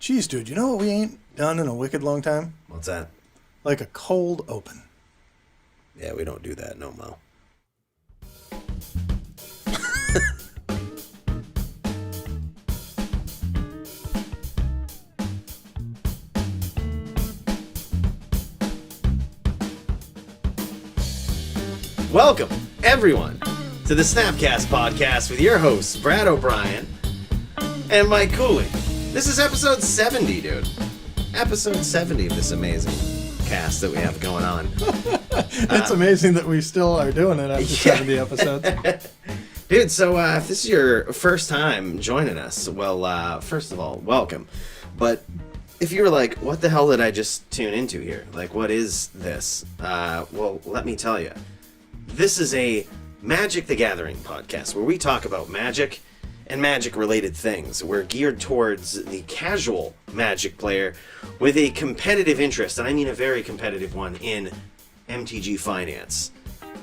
Jeez, dude, you know what we ain't done in a wicked long time? What's that? Like a cold open. Yeah, we don't do that no mo. Welcome, everyone, to the SnapCast podcast with your hosts, Brad O'Brien and Mike Cooley. This is episode 70, dude. Episode 70 of this amazing cast that we have going on. It's amazing that we still are doing it after 70 episodes. Dude, so if this is your first time joining us, well, first of all, welcome. But if you're like, what the hell did I just tune into here? Like, what is this? Well, let me tell you. This is a Magic the Gathering podcast where we talk about magic and magic-related things. We're geared towards the casual Magic player with a competitive interest, and I mean a very competitive one, in MTG finance.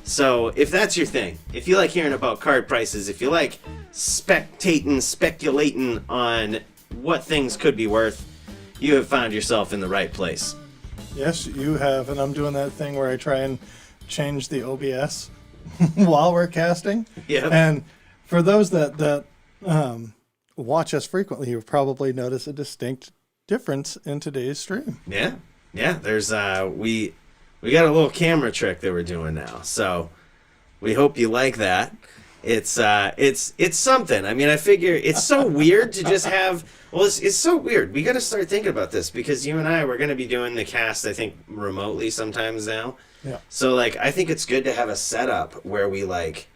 So if that's your thing, if you like hearing about card prices, if you like speculating on what things could be worth, you have found yourself in the right place. Yes, you have, and I'm doing that thing where I try and change the OBS while we're casting. Yeah. And for those that watch us frequently, you've probably noticed a distinct difference in today's stream. Yeah. There's we got a little camera trick that we're doing now, so we hope you like that. It's something. I mean, I figure it's so weird to just have. Well, it's so weird. We got to start thinking about this because you and I we're going to be doing the cast, I think, remotely sometimes now. Yeah. So like, I think it's good to have a setup where we like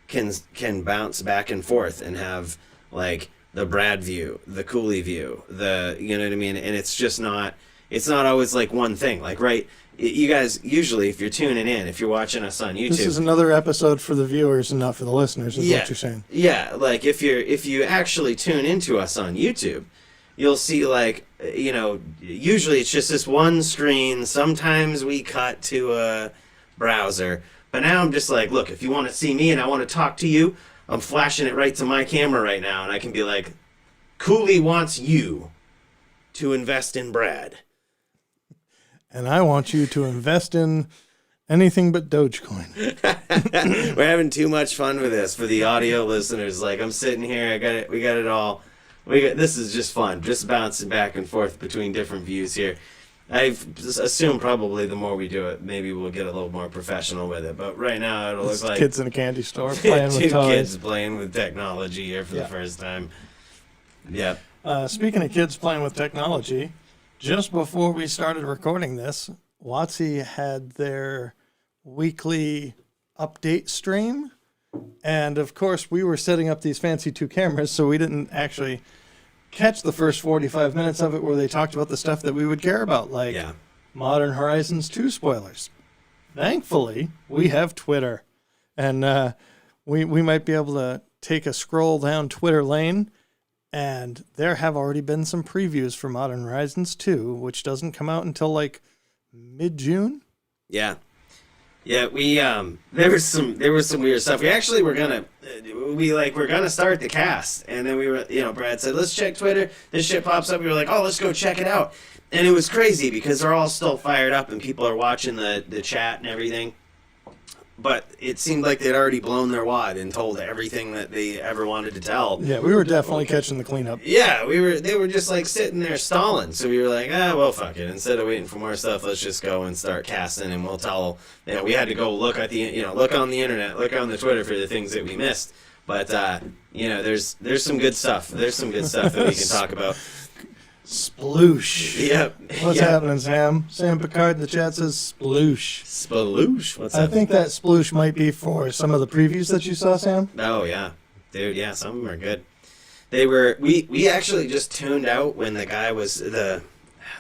can bounce back and forth and have like the Brad view, the Cooley view, you know what I mean? And it's just not. It's not always like one thing. Like, right. You guys, usually, if you're tuning in, if you're watching us on YouTube... This is another episode for the viewers and not for the listeners, is what you're saying. Yeah, like, if you actually tune into us on YouTube, you'll see, like, you know, usually it's just this one screen. Sometimes we cut to a browser. But now I'm just like, look, if you want to see me and I want to talk to you, I'm flashing it right to my camera right now, and I can be like, Cooley wants you to invest in Brad. And I want you to invest in anything but Dogecoin. We're having too much fun with this for the audio listeners. Like, I'm sitting here, we got it all. This is just fun, just bouncing back and forth between different views here. I've assumed probably the more we do it, maybe we'll get a little more professional with it. But right now, it'll look like kids in a candy store playing with toys. Two kids playing with technology here for the first time. Yep. Speaking of kids playing with technology, just before we started recording this, WotC had their weekly update stream. And of course, we were setting up these fancy two cameras, so we didn't actually catch the first 45 minutes of it where they talked about the stuff that we would care about, like Modern Horizons 2 spoilers. Thankfully, we have Twitter. And we might be able to take a scroll down Twitter lane. And there have already been some previews for Modern Horizons 2, which doesn't come out until like mid-June. Yeah, we there was some weird stuff. We actually were gonna start the cast, and then we were, Brad said, let's check Twitter. This shit pops up. We were like, oh, let's go check it out. And it was crazy because they're all still fired up and people are watching the chat and everything. But it seemed like they'd already blown their wad and told everything that they ever wanted to tell. Yeah, we were definitely catching the cleanup. Yeah, they were just like sitting there stalling. So we were like, well, fuck it. Instead of waiting for more stuff, let's just go and start casting, and we'll tell. We had to go look at look on the internet, look on the Twitter for the things that we missed. But there's some good stuff. There's some good stuff that we can talk about. Sploosh. Yep. What's happening, Sam? Sam Picard in the chat says sploosh. Sploosh? What's that? I think that sploosh might be for some of the previews that you saw, Sam. Oh, yeah. Dude, yeah, some of them are good. We actually just tuned out when the guy was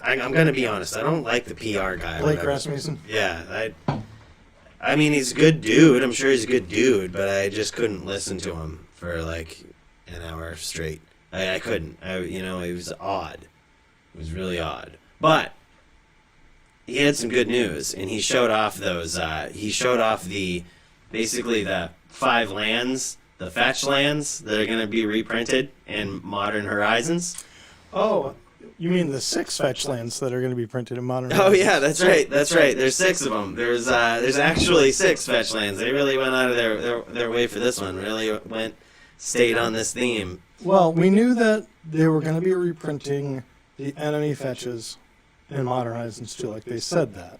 I'm going to be honest, I don't like the PR guy. Blake Rasmussen? Yeah, I mean, he's a good dude. I'm sure he's a good dude, but I just couldn't listen to him for like an hour straight. I couldn't. It was odd. It was really odd. But he had some good news, and he showed off those. He showed off basically the 5 lands, the fetch lands that are going to be reprinted in Modern Horizons. Oh, You mean the 6 fetch lands that are going to be printed in Modern Oh Horizons? yeah, that's right. That's right. There's 6 of them. There's actually 6 fetch lands. They really went out of their way for this one. Really stayed on this theme. Well, we knew that they were going to be reprinting the enemy fetches in Modern Horizons 2, like they said that.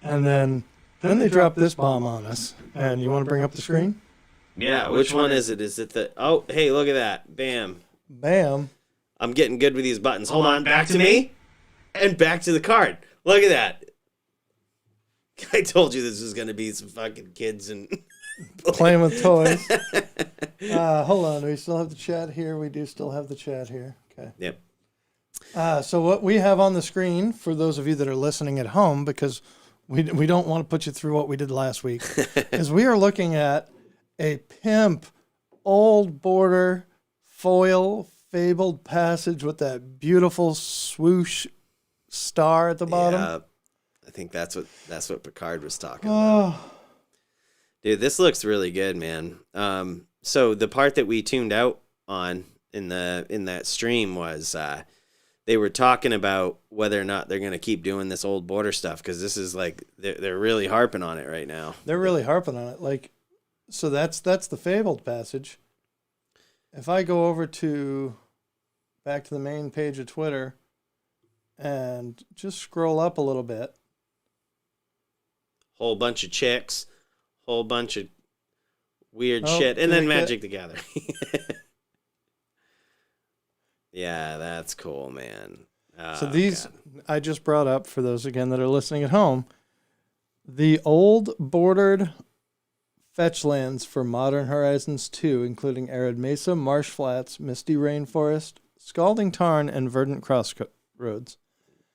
And then they dropped this bomb on us. And you want to bring up the screen? Yeah, which one is it? Is it the... Oh, hey, look at that. Bam. Bam. I'm getting good with these buttons. Hold on, back to me. And back to the card. Look at that. I told you this was going to be some fucking kids and... Playing with toys. Hold on. Do we still have the chat here? We do still have the chat here. Okay. Yep. So what we have on the screen, for those of you that are listening at home, because we don't want to put you through what we did last week, is we are looking at a pimp old border foil fabled passage with that beautiful swoosh star at the bottom. Yeah, I think that's what Picard was talking about. Dude, this looks really good, man. So the part that we tuned out on in that stream was they were talking about whether or not they're going to keep doing this old border stuff, because this is like they're really harping on it right now. They're really harping on it. Like, so that's the fabled passage. If I go over back to the main page of Twitter and just scroll up a little bit. Whole bunch of chicks, whole bunch of weird shit, and then Magic the Gathering. Yeah, that's cool, man. So these, God. I just brought up, for those, again, that are listening at home, the old bordered fetch lands for Modern Horizons 2, including Arid Mesa, Marsh Flats, Misty Rainforest, Scalding Tarn, and Verdant Crossroads.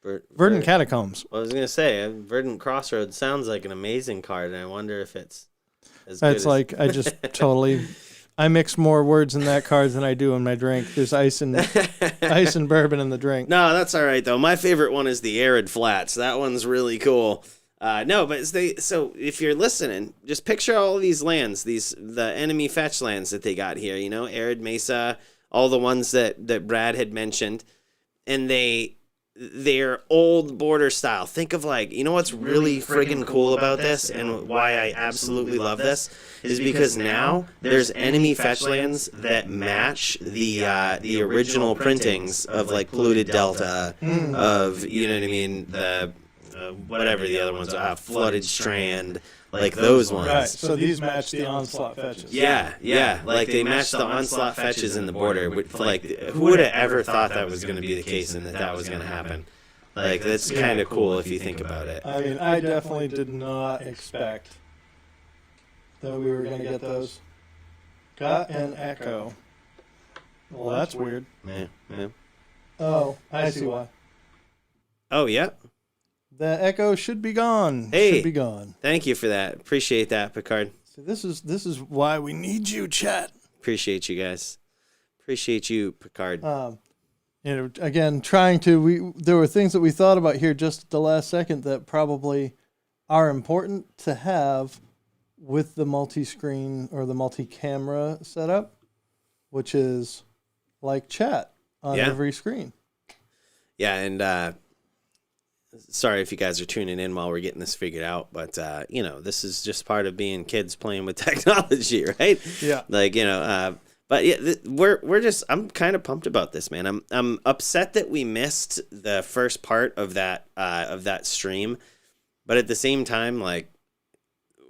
Verdant Catacombs. Well, I was going to say, Verdant Crossroads sounds like an amazing card, and I wonder if it's as good as... like, I just totally... I mix more words in that card than I do in my drink. There's ice and bourbon in the drink. No, that's all right, though. My favorite one is the Arid Flats. That one's really cool. No, but so if you're listening, just picture all of these lands, the enemy fetch lands that they got here, Arid Mesa, all the ones that Brad had mentioned, and they're old border style. Think of what's really friggin' cool about this, and why I absolutely love this, is because now there's enemy fetch lands that match the original printings of Polluted Delta, of the whatever the other ones are, Flooded Strand, those ones. Right, so these match the Onslaught fetches. Yeah, they match the Onslaught fetches in the border. Who would have ever thought that was going to be the case and that was going to happen? That's kind of cool if you think about it. I mean, I definitely did not expect that we were going to get those. Got an Echo. Well, that's weird. Yeah. Oh, I see why. Oh, yeah. The Echo should be gone. Hey, should be gone. Thank you for that. Appreciate that, Picard. So this is why we need you, chat. Appreciate you guys. Appreciate you, Picard. Again, there were things that we thought about here just at the last second that probably are important to have with the multi-screen or the multi-camera setup, which is like chat on every screen. Yeah, and sorry if you guys are tuning in while we're getting this figured out, but this is just part of being kids playing with technology, right? Yeah. But yeah, I'm kind of pumped about this, man. I'm upset that we missed the first part of that stream, but at the same time,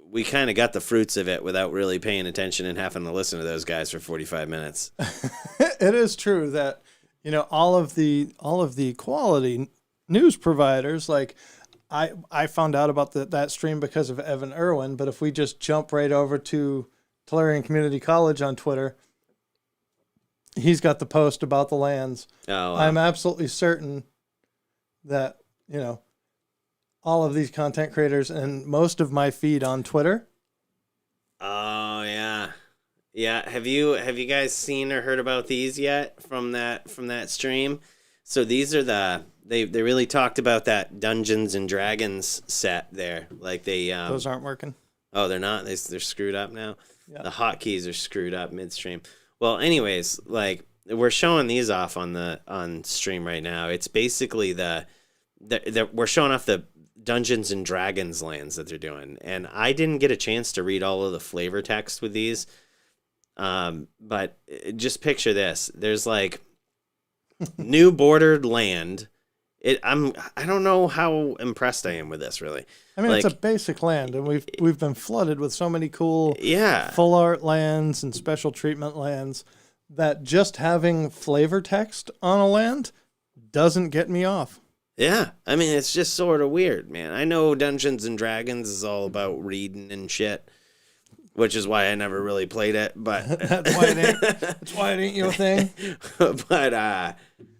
we kind of got the fruits of it without really paying attention and having to listen to those guys for 45 minutes. It is true that all of the quality news providers, I found out about that stream because of Evan Irwin, but if we just jump right over to Tellurian Community College on Twitter, he's got the post about the lands. Oh, wow. I'm absolutely certain that all of these content creators and most of my feed on Twitter. Oh yeah. Have you guys seen or heard about these yet from that stream? So these are they really talked about that Dungeons and Dragons set there. Those aren't working. Oh, they're not. They're screwed up now. Yeah. The hotkeys are screwed up midstream. Well, anyways, we're showing these off on stream right now. It's basically we're showing off the Dungeons and Dragons lands that they're doing, and I didn't get a chance to read all of the flavor text with these. But just picture this: there's like new bordered land. I don't know how impressed I am with this, really. I mean, like, it's a basic land, and we've been flooded with so many cool yeah, full art lands and special treatment lands that just having flavor text on a land doesn't get me off. yeah. I mean, it's just sort of weird, man. I know Dungeons and Dragons is all about reading and shit, which is why I never really played it. But that's why it ain't your thing. But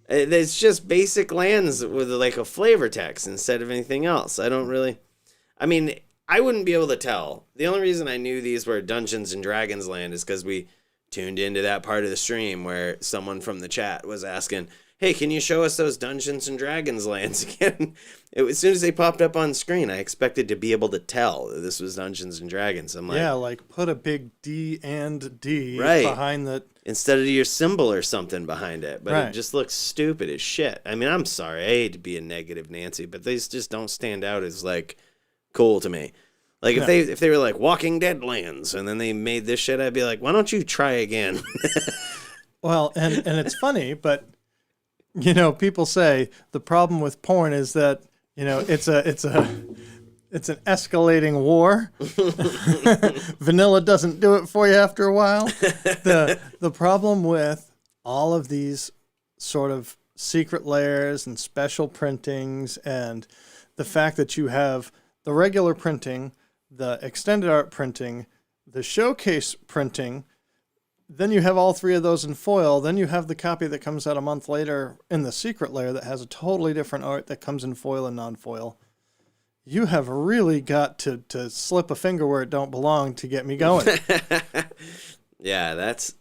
it's just basic lands with like a flavor text instead of anything else. I mean, I wouldn't be able to tell. The only reason I knew these were Dungeons and Dragons land is because we tuned into that part of the stream where someone from the chat was asking, hey, can you show us those Dungeons and Dragons lands again? As soon as they popped up on screen, I expected to be able to tell that this was Dungeons and Dragons. I'm like, yeah, like put a big D right behind the... instead of your symbol or something behind it. But right. It just looks stupid as shit. I mean, I'm sorry. I hate to be a negative Nancy, but these just don't stand out as, like, cool to me. Like, if they were, like, Walking Dead lands, and then they made this shit, I'd be like, why don't you try again? Well, and it's funny, but, you know, people say the problem with porn is that, you know, it's an escalating war. Vanilla doesn't do it for you after a while. The problem with all of these sort of secret layers and special printings and the fact that you have the regular printing, the extended art printing, the showcase printing, then you have all three of those in foil. Then you have the copy that comes out a month later in the secret layer that has a totally different art that comes in foil and non-foil. You have really got to slip a finger where it don't belong to get me going. Yeah, that's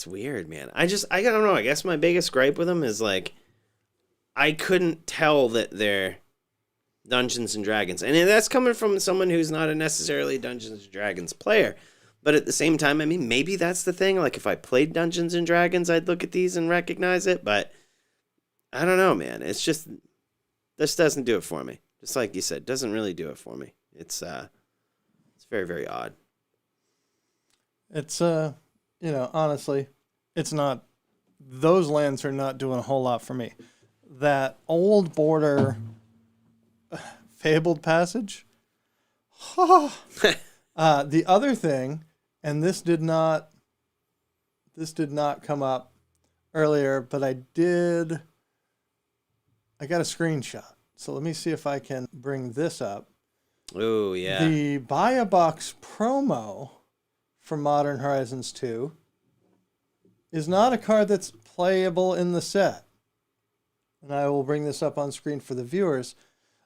weird, man. I don't know. I guess my biggest gripe with them is, like, I couldn't tell that they're Dungeons and Dragons. And that's coming from someone who's not a necessarily Dungeons and Dragons player. But at the same time, I mean, maybe that's the thing. Like, if I played Dungeons and Dragons, I'd look at these and recognize it. But I don't know, man. It's just, this doesn't do it for me. Just like you said, doesn't really do it for me. It's very, very odd. It's, you know, honestly, it's not, those lands are not doing a whole lot for me. That old border Fabled Passage. The other thing, and this did not come up earlier, but I got a screenshot. So let me see if I can bring this up. Oh, yeah. The Buy a Box promo for Modern Horizons 2 is not a card that's playable in the set. And I will bring this up on screen for the viewers.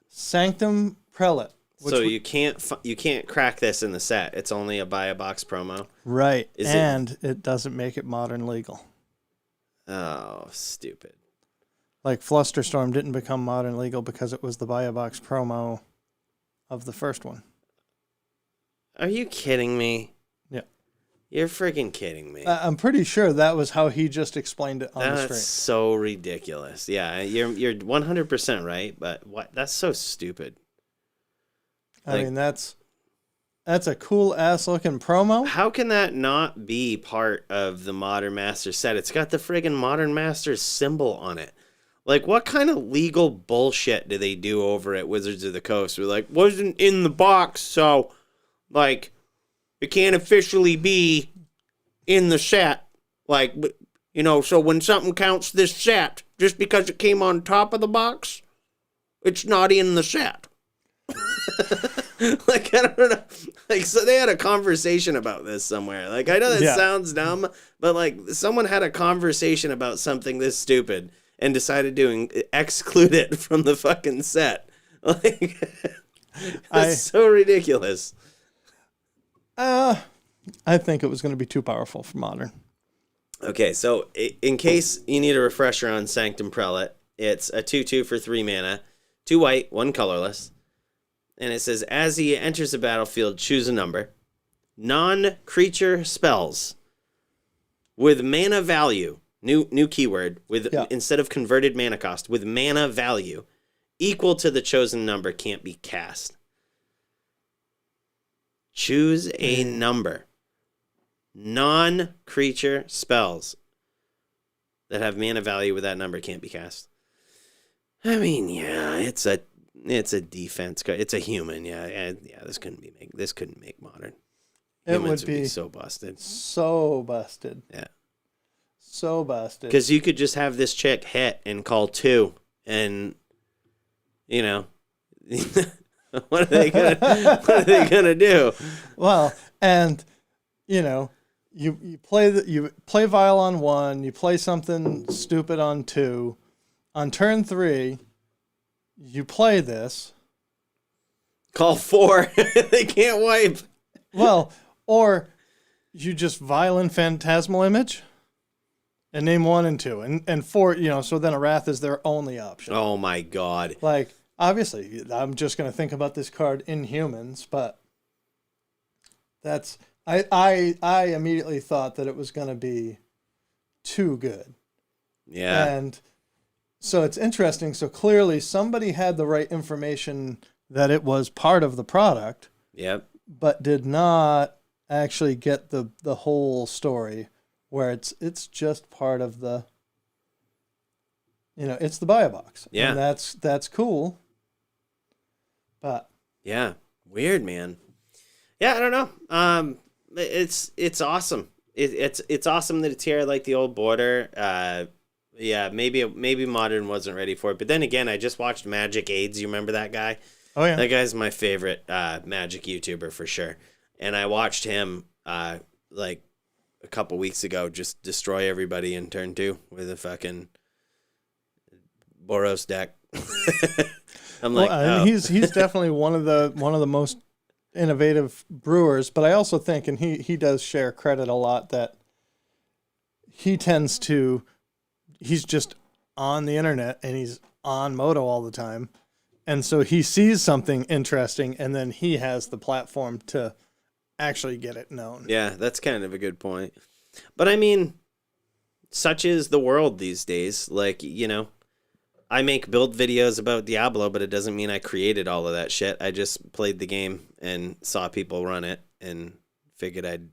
Sanctum Prelate. So you can't crack this in the set. It's only a Buy a Box promo. Right. It doesn't make it modern legal. Oh, stupid. Like Flusterstorm didn't become modern legal because it was the Buy a Box promo of the first one. Are you kidding me? Yeah. You're freaking kidding me. I'm pretty sure that was how he just explained it on the stream. That's so ridiculous. Yeah, you're 100% right, but what? That's so stupid. I mean, that's a cool ass looking promo. How can that not be part of the Modern Masters set? It's got the friggin' Modern Masters symbol on it. Like, what kind of legal bullshit do they do over at Wizards of the Coast? We're like, wasn't in the box, so, like, it can't officially be in the set. Like, you know, so when something counts this set, just because it came on top of the box, it's not in the set. Like, I don't know. Like, so they had a conversation about this somewhere. Like, I know that sounds dumb, but, like, someone had a conversation about something this stupid and decided to exclude it from the fucking set. Like, that's so ridiculous. I think it was going to be too powerful for Modern. Okay, so in case you need a refresher on Sanctum Prelate, it's a 2/2 for 3 mana, 2 white, 1 colorless. And it says, as he enters the battlefield, choose a number. Non-creature spells with mana value New keyword with Yeah. instead of converted mana cost with mana value equal to the chosen number can't be cast. Choose a number. Non-creature spells that have mana value with that number can't be cast. I mean, yeah, it's a defense card. It's a human. Yeah. This couldn't make Modern. Humans would be so busted. So busted. Yeah. So busted. Because you could just have this chick hit and call 2, and what are they gonna do? Well, and you play Vile on 1, you play something stupid on 2. On turn 3, you play this. Call 4. They can't wipe. Well, or you just Violent Phantasmal Image and name 1 and 2. And 4, so then a Wrath is their only option. Oh my god. Like, obviously, I'm just going to think about this card in humans, but that's... I immediately thought that it was going to be too good. Yeah. And so it's interesting. So clearly somebody had the right information that it was part of the product. Yep. But did not actually get the whole story, where it's just part of the, it's the buy a box. Yeah. And that's cool. But yeah, weird, man. Yeah, I don't know. It's awesome. It's awesome that it's here. I like the old border. Yeah, maybe Modern wasn't ready for it. But then again, I just watched Magic AIDS. You remember that guy? Oh yeah, that guy's my favorite Magic YouTuber for sure. And I watched him like a couple weeks ago just destroy everybody in turn 2 with a fucking Boros deck. I'm like, well, he's definitely one of the most innovative brewers. But I also think, and he does share credit a lot, that he's just on the internet and he's on Moto all the time. And so he sees something interesting and then he has the platform to actually get it known. Yeah, that's kind of a good point. But I mean, such is the world these days. Like, I make build videos about Diablo, but it doesn't mean I created all of that shit. I just played the game and saw people run it and figured I'd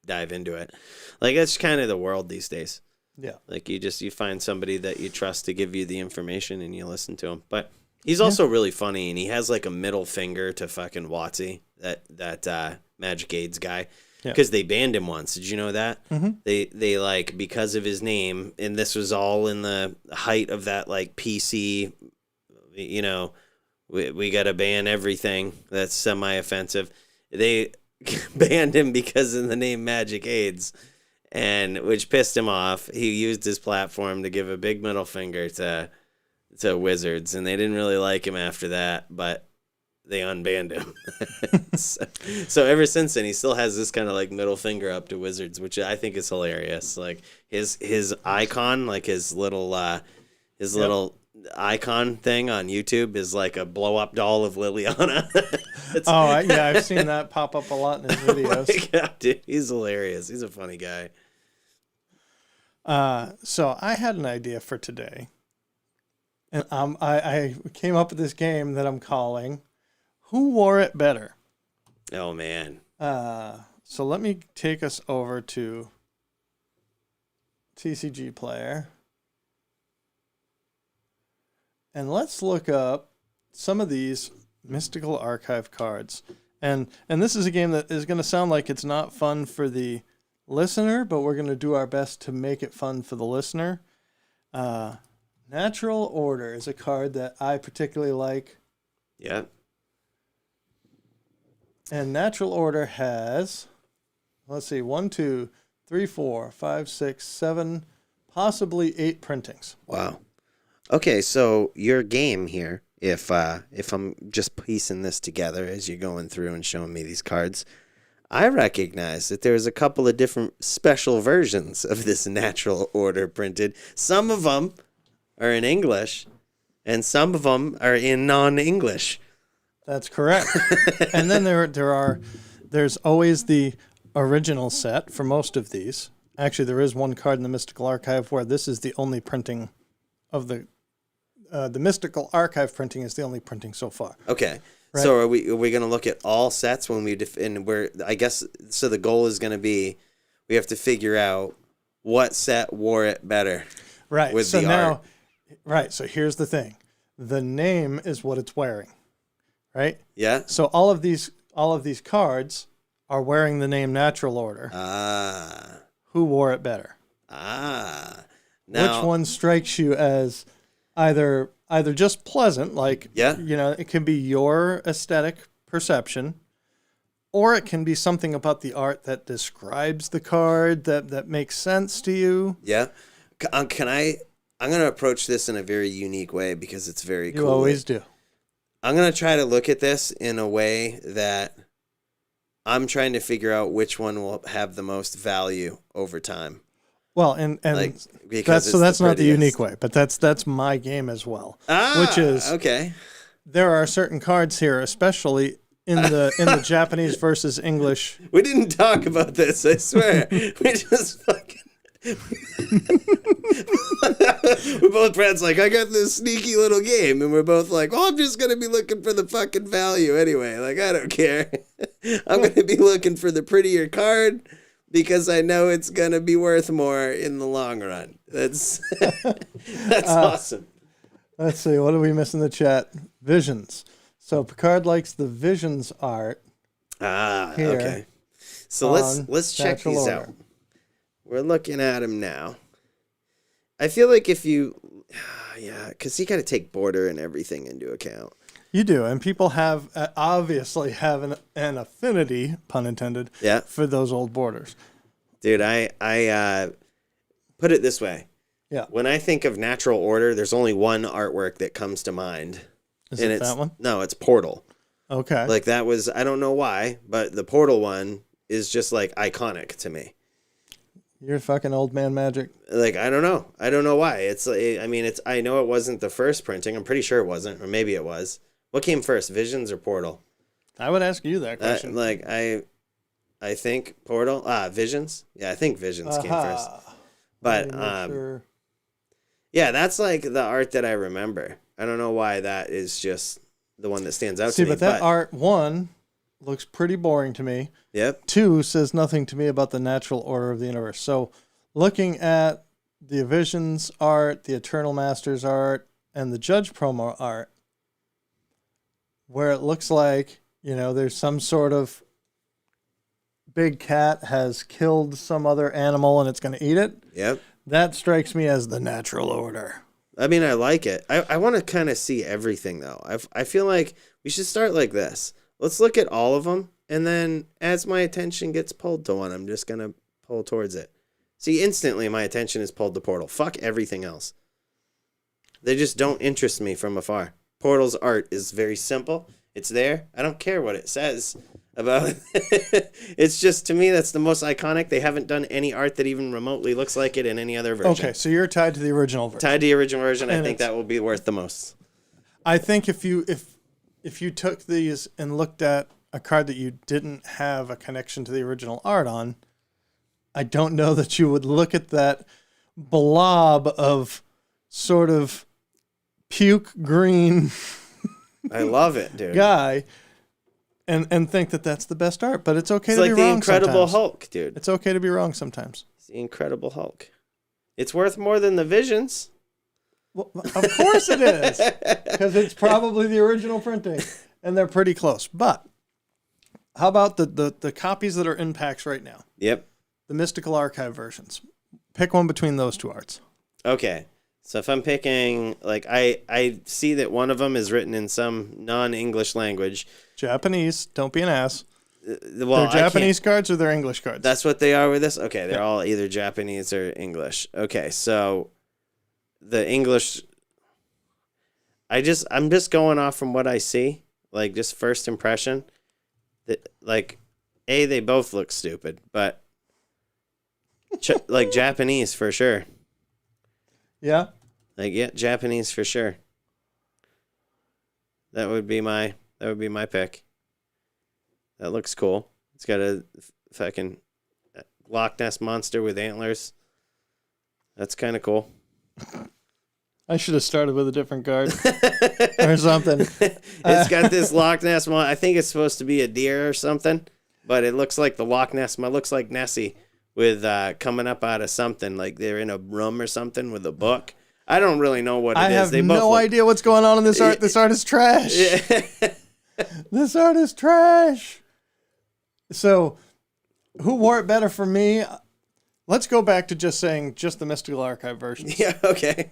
dive into it. Like, that's kind of the world these days. Yeah. Like, you find somebody that you trust to give you the information and you listen to him. But he's also really funny, and he has like a middle finger to fucking WotC, that Magic AIDS guy, because they banned him once. Did you know that? Mm-hmm. They like, because of his name, and this was all in the height of that like PC, we got to ban everything that's semi-offensive. They banned him because of the name Magic AIDS, and which pissed him off. He used his platform to give a big middle finger to Wizards, and they didn't really like him after that, but they unbanned him. so ever since then, he still has this kind of like middle finger up to Wizards, which I think is hilarious. Like his icon, like his little icon thing on YouTube is like a blow up doll of Liliana. I've seen that pop up a lot in his videos. Oh my God, dude, he's hilarious. He's a funny guy. So I had an idea for today. And I came up with this game that I'm calling Who Wore It Better? Oh, man. So let me take us over to TCG Player. And let's look up some of these Mystical Archive cards. And this is a game that is going to sound like it's not fun for the listener, but we're going to do our best to make it fun for the listener. Natural Order is a card that I particularly like. Yeah. And Natural Order has, let's see, 1, 2, 3, 4, 5, 6, 7, possibly 8 printings. Wow. Okay, so your game here, if I'm just piecing this together as you're going through and showing me these cards, I recognize that there's a couple of different special versions of this Natural Order printed. Some of them are in English, and some of them are in non-English. That's correct. And then there's always the original set for most of these, Actually, there is one card in the Mystical Archive where this is the only printing of the Mystical Archive printing is the only printing so far. Okay. Right. So are we going to look at all sets when we and where I guess so the goal is going to be we have to figure out what set wore it better. Right. With so the now art. right, so here's the thing. The name is what it's wearing. Right? Yeah. So all of these cards are wearing the name Natural Order. Ah. Who wore it better? Ah. Which one strikes you as either just pleasant, like it can be your aesthetic perception, or it can be something about the art that describes the card that makes sense to you. Yeah. I'm going to approach this in a very unique way because it's very cool. You always do. I'm going to try to look at this in a way that I'm trying to figure out which one will have the most value over time. Well, and that's not the unique way, but that's my game as well. Which is okay. There are certain cards here, especially in the Japanese versus English. We didn't talk about this, I swear. We just fucking we're both Brad's like, I got this sneaky little game, and we're both like, oh, I'm just gonna be looking for the fucking value anyway. Like, I don't care. I'm gonna be looking for the prettier card because I know it's gonna be worth more in the long run. That's awesome. Let's see, what do we miss in the chat? Visions. So Picard likes the Visions art. Here Okay. So let's check these Order. out. We're looking at them now. I feel like if you, because you got to take border and everything into account. You do, and people have obviously have an affinity, pun intended, for those old borders. Dude, I put it this way. Yeah. When I think of Natural Order, there's only one artwork that comes to mind. Is it that one? No, it's Portal. Okay. Like that was, I don't know why, but the Portal one is just like iconic to me. You're fucking old man magic. Like, I don't know why. It's like, I mean, I know it wasn't the first printing. I'm pretty sure it wasn't, or maybe it was. What came first, Visions or Portal? I would ask you that question. I think Portal. Visions. Yeah, I think Visions came first. But sure. Yeah, that's like the art that I remember. I don't know why that is just the one that stands out to me. But that art, one, looks pretty boring to me. Yep. Two, says nothing to me about the natural order of the universe. So looking at the Visions art, the Eternal Masters art, and the Judge promo art, where it looks like, there's some sort of big cat has killed some other animal and it's going to eat it. Yep. That strikes me as the natural order. I mean, I like it. I want to kind of see everything, though. I feel like we should start like this. Let's look at all of them, and then as my attention gets pulled to one, I'm just going to pull towards it. See, instantly my attention is pulled to Portal. Fuck everything else. They just don't interest me from afar. Portal's art is very simple. It's there. I don't care what it says about it. It's just, to me, that's the most iconic. They haven't done any art that even remotely looks like it in any other version. Okay, so you're tied to the original version. Tied to the original version, I think that will be worth the most. I think if you took these and looked at a card that you didn't have a connection to the original art on, I don't know that you would look at that blob of sort of puke green I love it, dude. guy and think that that's the best art. But it's okay to be wrong sometimes. It's like the Incredible Hulk, dude. It's okay to be wrong sometimes. It's the Incredible Hulk. It's worth more than the Visions. Well, of course it is, because it's probably the original printing, and they're pretty close. But how about the copies that are in packs right now? Yep. The Mystical Archive versions. Pick one between those two arts. Okay. So if I'm picking, like, I see that one of them is written in some non-English language. Japanese. Don't be an ass. Well, they're Japanese cards or they're English cards? That's what they are with this? Okay, they're all either Japanese or English. Okay, so the English, I'm just going off from what I see, like just first impression. That, like, they both look stupid, but like Japanese for sure. Yeah? Like, yeah, Japanese for sure. That would be my pick. That looks cool. It's got a fucking Loch Ness monster with antlers. That's kind of cool. I should have started with a different card or something. It's got this Loch Ness monster. I think it's supposed to be a deer or something, but it looks like the Loch Ness. It looks like Nessie with coming up out of something, like they're in a room or something with a book. I don't really know what it is. I have They both no idea what's going on in this art. This art is trash. This art is trash. So, who wore it better for me? Let's go back to just saying just the Mystical Archive version. Yeah, okay.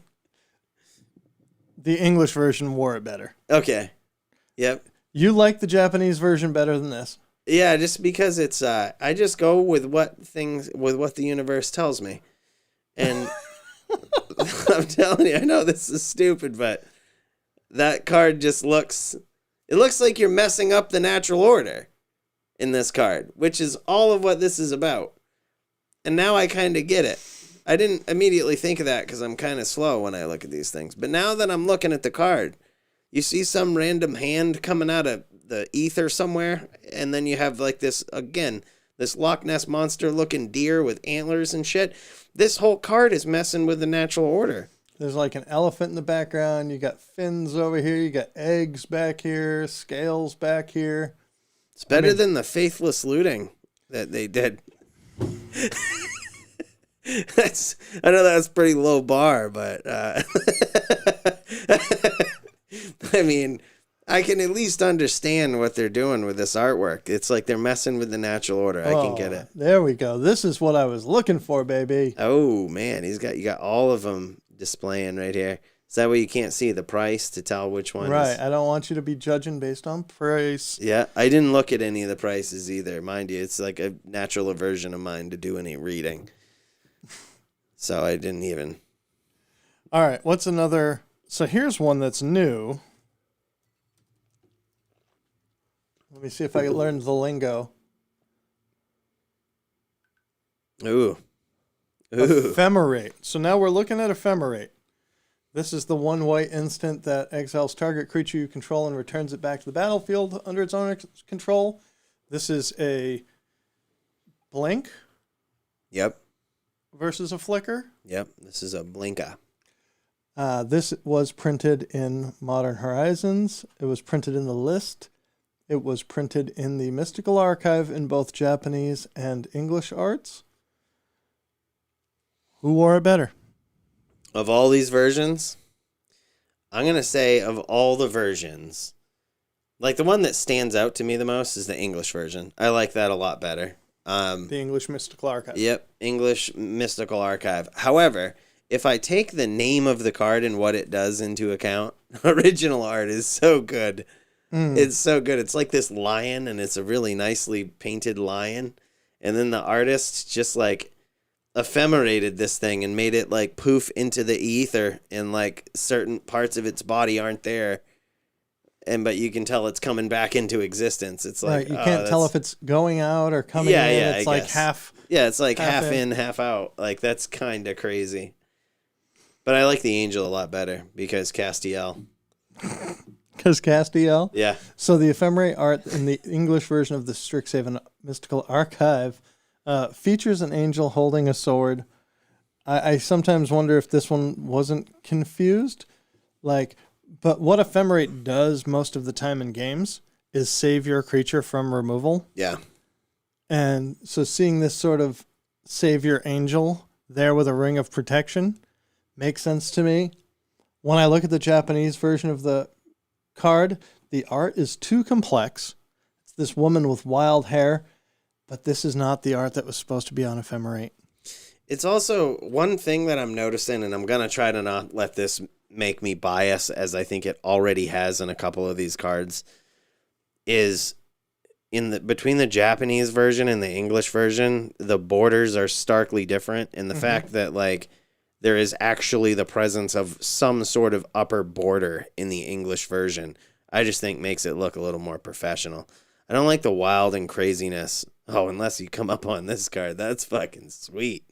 The English version wore it better. Okay. Yep. You like the Japanese version better than this? Yeah, just because it's I just go with what the universe tells me. And I'm telling you, I know this is stupid, but that card just looks like you're messing up the natural order in this card, which is all of what this is about. And now I kind of get it. I didn't immediately think of that because I'm kind of slow when I look at these things. But now that I'm looking at the card, you see some random hand coming out of the ether somewhere, and then you have like this Loch Ness monster looking deer with antlers and shit. This whole card is messing with the natural order. There's like an elephant in the background. You got fins over here. You got eggs back here, scales back here. It's better than the faithless looting that they did. I know that's pretty low bar, but I mean, I can at least understand what they're doing with this artwork. It's like they're messing with the natural order. I can get it. There we go. This is what I was looking for, baby. Oh man, you got all of them displaying right here. Is that way you can't see the price to tell which one? Right. I don't want you to be judging based on price. Yeah, I didn't look at any of the prices either. Mind you, it's like a natural aversion of mine to do any reading. So I didn't even. All right. What's another? So here's one that's new. Let me see if I can learn the lingo. Ooh. Ephemerate. So now we're looking at Ephemerate. This is the 1 white instant that exiles target creature you control and returns it back to the battlefield under its own control. This is a blink. Yep. Versus a flicker. Yep. This is a blinka. This was printed in Modern Horizons. It was printed in the list. It was printed in the Mystical Archive in both Japanese and English arts. Who wore it better? Of all these versions, I'm going to say of all the versions, like the one that stands out to me the most is the English version. I like that a lot better. The English Mystical Archive. Yep, English Mystical Archive. However, if I take the name of the card and what it does into account, original art is so good. It's so good. It's like this lion, and it's a really nicely painted lion. And then the artist just like ephemerated this thing and made it like poof into the ether, and like certain parts of its body aren't there. But you can tell it's coming back into existence. It's like right, you can't tell if it's going out or coming in. It's like half. Yeah, it's like half in, half out. Like that's kind of crazy. But I like the angel a lot better because Castiel. Because Castiel? Yeah. So the Ephemerate art in the English version of the Strixhaven Mystical Archive features an angel holding a sword. I sometimes wonder if this one wasn't confused. But what Ephemerate does most of the time in games is save your creature from removal. Yeah. And so seeing this sort of savior angel there with a ring of protection makes sense to me. When I look at the Japanese version of the card, the art is too complex. It's this woman with wild hair, but this is not the art that was supposed to be on Ephemerate. It's also one thing that I'm noticing, and I'm going to try to not let this make me bias, as I think it already has in a couple of these cards, is between the Japanese version and the English version, the borders are starkly different, and the fact that like there is actually the presence of some sort of upper border in the English version, I just think makes it look a little more professional. I don't like the wild and craziness. Oh, unless you come up on this card, that's fucking sweet.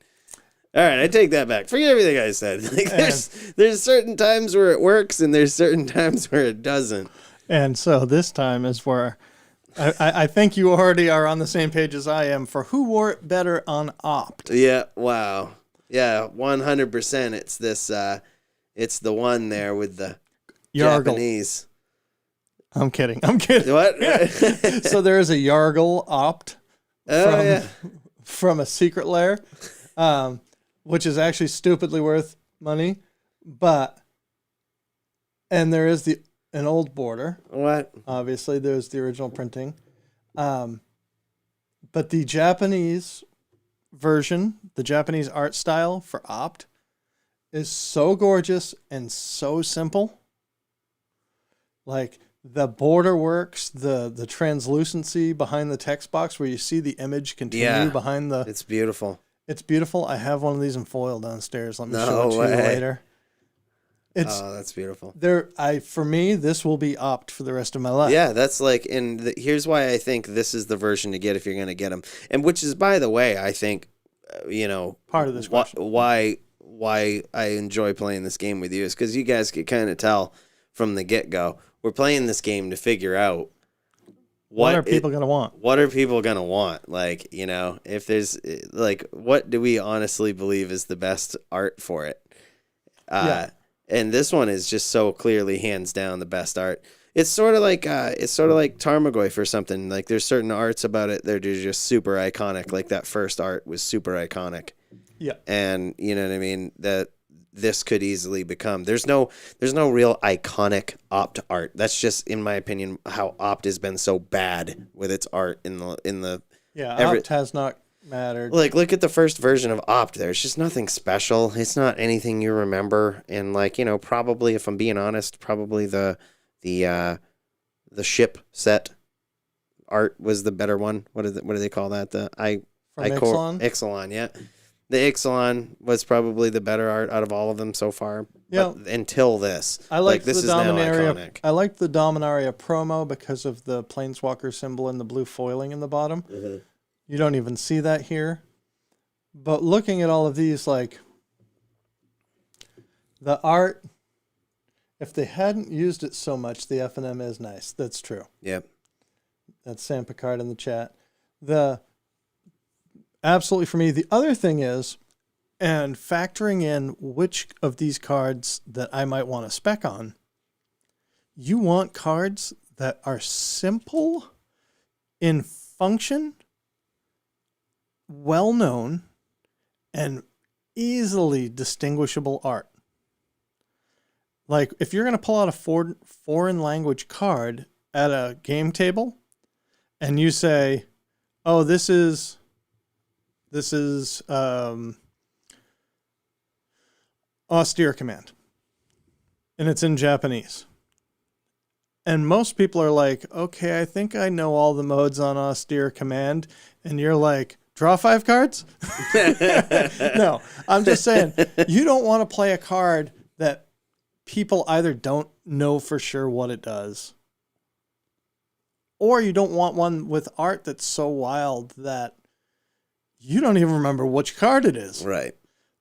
All right, I take that back. Forget everything I said. Like there's certain times where it works and there's certain times where it doesn't. And so this time is where I think you already are on the same page as I am for who wore it better on Opt. Yeah, wow. Yeah, 100%. It's this, it's the one there with the Yargle. Japanese. I'm kidding. What? So there is a Yargle Opt from a secret lair, which is actually stupidly worth money, and there is an old border. What? Obviously, there's the original printing. But the Japanese version, the Japanese art style for Opt, is so gorgeous and so simple. Like, the border works, the translucency behind the text box where you see the image continue behind the... It's beautiful. It's beautiful. I have one of these in foil downstairs. Let me No show it to you way. later. Oh, that's beautiful. For me, this will be Opt for the rest of my life. Yeah, that's like, and here's why I think this is the version to get if you're going to get them. And which is, by the way, I think, part of this question. Why I enjoy playing this game with you is because you guys could kind of tell from the get-go, we're playing this game to figure out what are people going to want? What are people going to want? Like, if there's, like, what do we honestly believe is the best art for it? And this one is just so clearly, hands down, the best art. It's sort of like Tarmogoyf or something. Like, there's certain arts about it that are just super iconic. Like, that first art was super iconic. Yeah. And you know what I mean? That this could easily become. There's no real iconic Opt art. That's just, in my opinion, how Opt has been so bad with its art in the. Yeah, Opt has not mattered. Like, look at the first version of Opt. There's just nothing special. It's not anything you remember. And like, probably, if I'm being honest, probably the ship set art was the better one. What do they call that? Ixalan, yeah. The Ixalan was probably the better art out of all of them so far. Yeah. But until this. I like this the is now Dominaria. iconic. I like the Dominaria promo because of the Planeswalker symbol and the blue foiling in the bottom. Mm-hmm. You don't even see that here. But looking at all of these, like, the art, if they hadn't used it so much, the F&M is nice. That's true. Yep. That's Sam Picard in the chat. Absolutely for me. The other thing is, and factoring in which of these cards that I might want to spec on, you want cards that are simple in function, well-known, and easily distinguishable art. Like, if you're going to pull out a foreign language card at a game table, and you say, oh, this is Austere Command, and it's in Japanese. And most people are like, okay, I think I know all the modes on Austere Command. And you're like, draw 5 cards? No, I'm just saying, you don't want to play a card that people either don't know for sure what it does, or you don't want one with art that's so wild that you don't even remember which card it is. Right.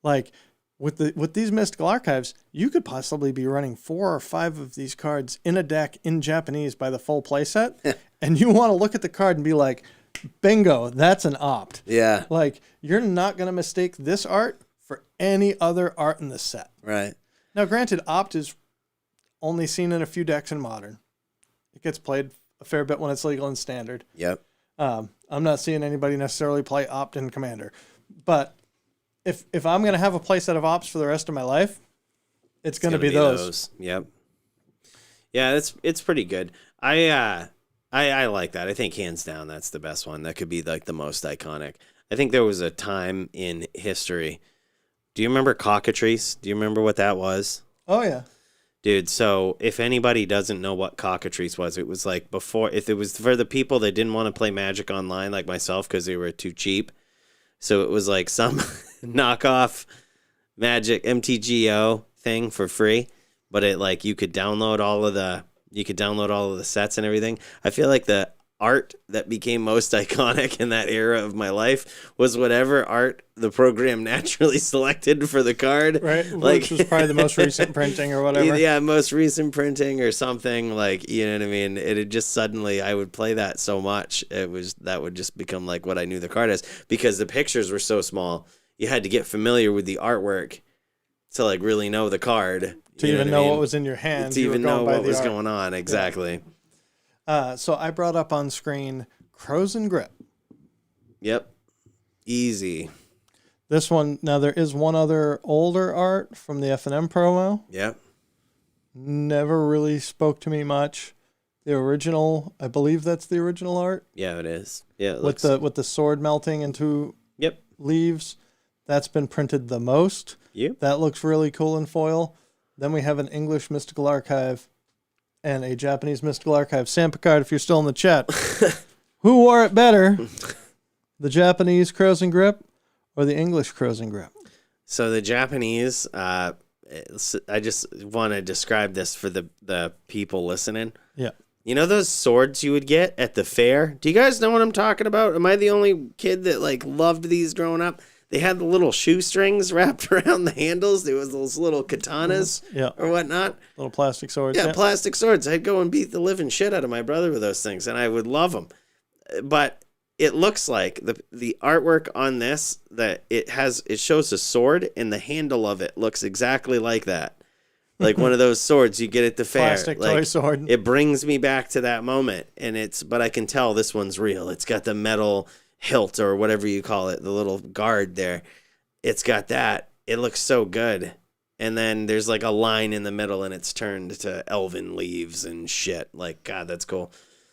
Like, with these Mystical Archives, you could possibly be running 4 or 5 of these cards in a deck in Japanese by the full playset, and you want to look at the card and be like, bingo, that's an Opt. Yeah. Like, you're not going to mistake this art for any other art in the set. Right. Now, granted, Opt is only seen in a few decks in Modern. It gets played a fair bit when it's legal in Standard. Yep. I'm not seeing anybody necessarily play Opt in Commander. But if I'm going to have a playset of Opts for the rest of my life, it's going to be those. Yep. Yeah, it's pretty good. I like that. I think hands down that's the best one. That could be like the most iconic. I think there was a time in history. Do you remember cockatrice? Do you remember what that was? Oh, yeah. Dude, so if anybody doesn't know what cockatrice was, it was like before, if it was for the people that didn't want to play Magic online like myself because they were too cheap. So it was like some knockoff Magic MTGO thing for free, but it like you could download all of the sets and everything. I feel like the art that became most iconic in that era of my life was whatever art the program naturally selected for the card. Right. Like, Which was probably the most recent printing or whatever. yeah, most recent printing or something, like, you know what I mean? It had just suddenly, I would play that so much, that would just become like what I knew the card as, because the pictures were so small. You had to get familiar with the artwork to like really know the card. To even know what was in your hand. To even know what was going on. Exactly. So I brought up on screen Crows and Grip. Yep. Easy. This one, now there is one other older art from the F&M promo. Yep. Never really spoke to me much. The original, I believe that's the original art. Yeah, it is. Yeah, it with the sword melting into leaves. That's been printed the most. Yep. That looks really cool in foil. Then we have an English Mystical Archive and a Japanese Mystical Archive. Sam Picard, if you're still in the chat, who wore it better? The Japanese Crows and Grip or the English Crows and Grip? So the Japanese, I just want to describe this for the people listening. Yeah. You know those swords you would get at the fair? Do you guys know what I'm talking about? Am I the only kid that like loved these growing up? They had the little shoestrings wrapped around the handles. There was those little katanas or whatnot. Little plastic swords. Yeah, plastic swords. I'd go and beat the living shit out of my brother with those things, and I would love them. But it looks like the artwork on this, that it shows a sword, and the handle of it looks exactly like that. Like one of those swords you get at the fair. Plastic like, toy sword. It brings me back to that moment, but I can tell this one's real. It's got the metal hilt or whatever you call it, the little guard there. It's got that. It looks so good. And then there's like a line in the middle and it's turned to elven leaves and shit. Like, God, that's cool.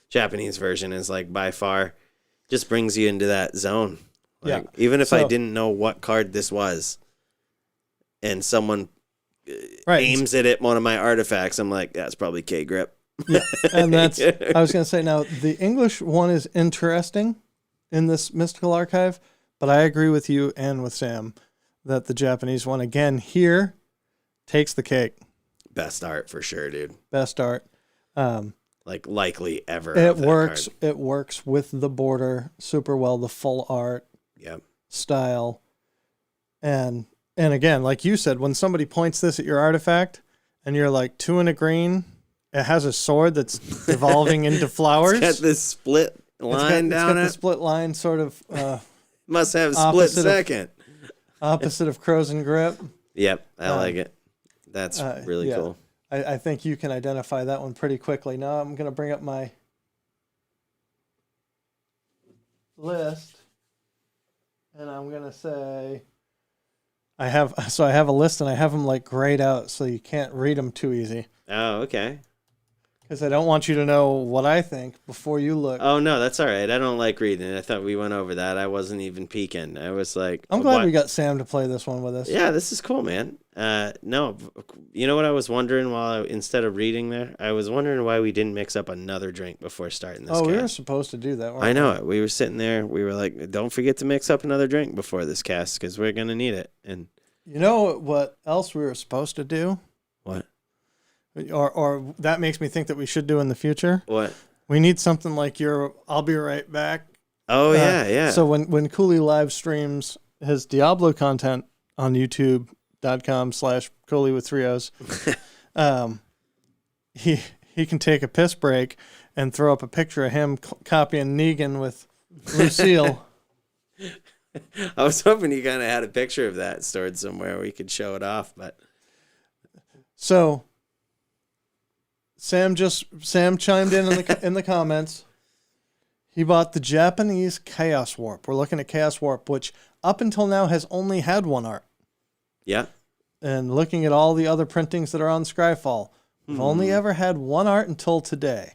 Japanese version is like by far just brings you into that zone. Like, even if I didn't know what card this was and someone aims it at one of my artifacts, I'm like, that's probably K-Grip. Yeah, and that's, I was going to say, now the English one is interesting in this Mystical Archive, but I agree with you and with Sam that the Japanese one, again, here takes the cake. Best art for sure, dude. Best art. Like likely ever. It works. It works with the border super well, the full art style. And again, like you said, when somebody points this at your artifact and you're like 2 and a green, it has a sword that's evolving into flowers. It's got this split line down it. The split line sort of must have split second. Opposite of Crows and Grip. Yep, I like it. That's really cool. I think you can identify that one pretty quickly. Now I'm going to bring up my list, and I'm going to say I have a list, and I have them like grayed out so you can't read them too easy. Oh, okay. Because I don't want you to know what I think before you look. Oh, no, that's all right. I don't like reading. I thought we went over that. I wasn't even peeking. I was like... I'm glad we got Sam to play this one with us. Yeah, this is cool, man. No, you know what I was wondering instead of reading there? I was wondering why we didn't mix up another drink before starting this cast. We were supposed to do that, weren't I know it. We were sitting there. We were like, don't forget to mix up another drink before this cast because we're going to need it. And you know what else we were supposed to do? What? Or that makes me think that we should do in the future. What? We need something like your I'll be right back. Oh, yeah. So when Cooley live streams his Diablo content on youtube.com/Cooley with 3 O's, he can take a piss break and throw up a picture of him copying Negan with Lucille. I was hoping you kind of had a picture of that stored somewhere where you could show it off, but... So... Sam chimed in the comments. He bought the Japanese Chaos Warp. We're looking at Chaos Warp, which up until now has only had one art. Yeah. And looking at all the other printings that are on Scryfall, we've only ever had one art until today.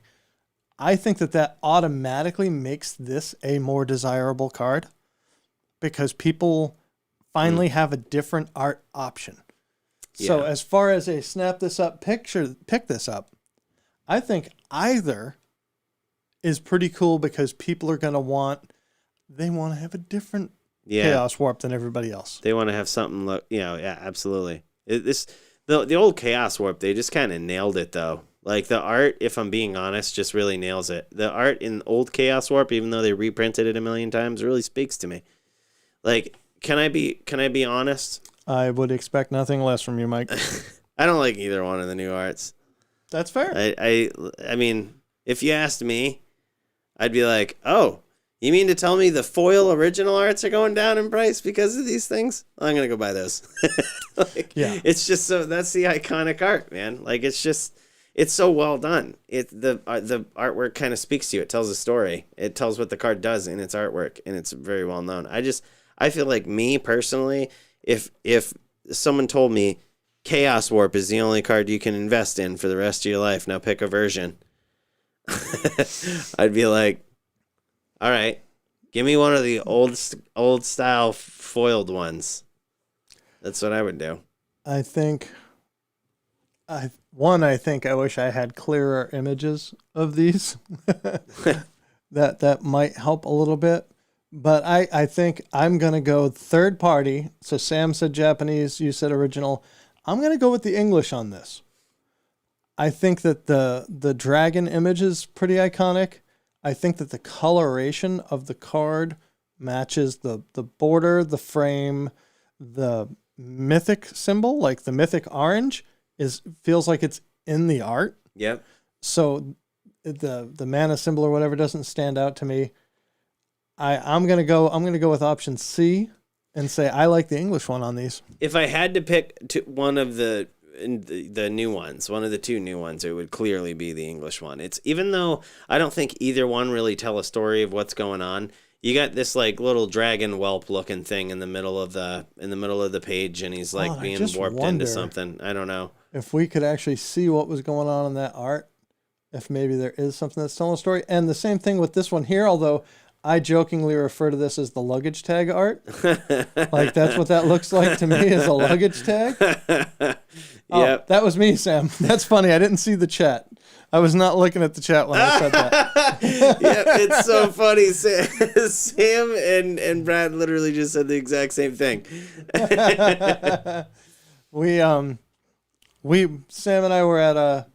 I think that automatically makes this a more desirable card because people finally have a different art option. Yeah. So as far as a snap this up picture, pick this up, I think either is pretty cool because people are going to want to have a different Chaos Warp than everybody else. They want to have something, absolutely. The old Chaos Warp, they just kind of nailed it though. Like the art, if I'm being honest, just really nails it. The art in old Chaos Warp, even though they reprinted it a million times, really speaks to me. Like, can I be honest? I would expect nothing less from you, Mike. I don't like either one of the new arts. That's fair. I mean, if you asked me, I'd be like, oh, you mean to tell me the foil original arts are going down in price because of these things? I'm going to go buy those. Yeah. It's just so, that's the iconic art, man. Like, it's so well done. The artwork kind of speaks to you. It tells a story. It tells what the card does in its artwork, and it's very well known. I feel like, me personally, if someone told me Chaos Warp is the only card you can invest in for the rest of your life, now pick a version, I'd be like, all right, give me one of the old style foiled ones. That's what I would do. I think I wish I had clearer images of these. that might help a little bit. But I think I'm going to go third party. So Sam said Japanese, you said original. I'm going to go with the English on this. I think that the dragon image is pretty iconic. I think that the coloration of the card matches the border, the frame, the mythic symbol, like the mythic orange feels like it's in the art. Yep. So the mana symbol or whatever doesn't stand out to me. I'm gonna go with option C and say I like the English one on these. If I had to pick one of the new ones, one of the two new ones, it would clearly be the English one. It's, even though I don't think either one really tell a story of what's going on. You got this like little dragon whelp looking thing in the middle of the page, and he's like being warped into something. I don't know if we could actually see what was going on in that art. If maybe there is something that's telling a story, and the same thing with this one here. Although I jokingly refer to this as the luggage tag art. Like, that's what that looks like to me, is a luggage tag. Oh, yep. That was me, Sam. That's funny. I didn't see the chat. I was not looking at the chat when I said that. Yep, it's so funny. Sam and Brad literally just said the exact same thing. Sam and I were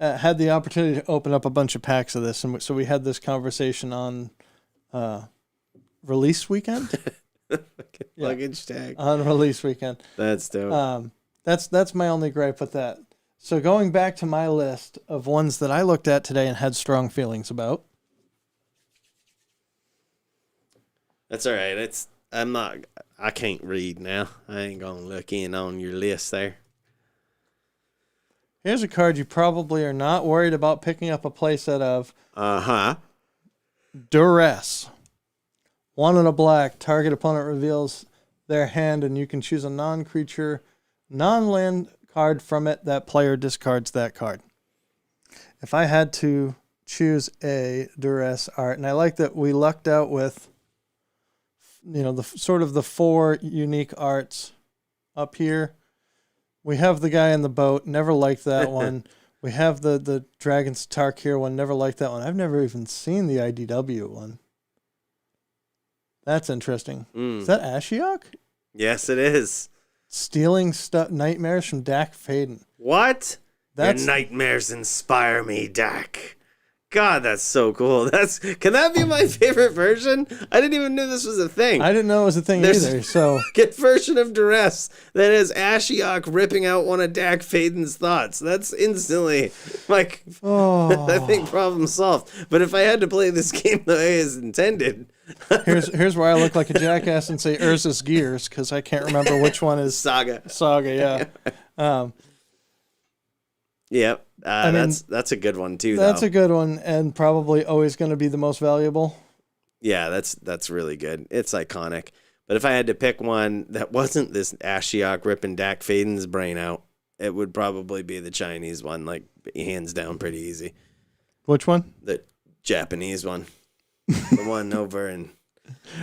had the opportunity to open up a bunch of packs of this, and so we had this conversation on release weekend. Luggage tag on release weekend. That's dope. That's my only gripe with that. So going back to my list of ones that I looked at today and had strong feelings about. That's all right. I can't read now. I ain't gonna look in on your list there. Here's a card you probably are not worried about picking up a playset of. Duress. 1 and a black. Target opponent reveals their hand, and you can choose a non-creature, non-land card from it. That player discards that card. If I had to choose a Duress art, and I like that we lucked out with, the sort of the 4 unique arts up here. We have the guy in the boat. Never liked that one. We have the Dragon's Tarkir one. Never liked that one. I've never even seen the IDW one. That's interesting. Is that Ashiok? Yes, it is. Stealing nightmares from Dak Faden. What? Your nightmares inspire me, Dak. God, that's so cool. Can that be my favorite version? I didn't even know this was a thing. I didn't know it was a thing either. So get version of Duress that is Ashiok ripping out one of Dak Faden's thoughts. That's instantly like, I think problem solved. But if I had to play this game the way it's intended, here's where I look like a jackass and say Ursus Gears, because I can't remember which one is Saga. Yeah. Yep. That's a good one too. That's a good one, and probably always going to be the most valuable. Yeah, that's really good. It's iconic. But if I had to pick one that wasn't this Ashiok ripping Dak Faden's brain out, it would probably be the Chinese one, like hands down, pretty easy. Which one? The Japanese one, the one over in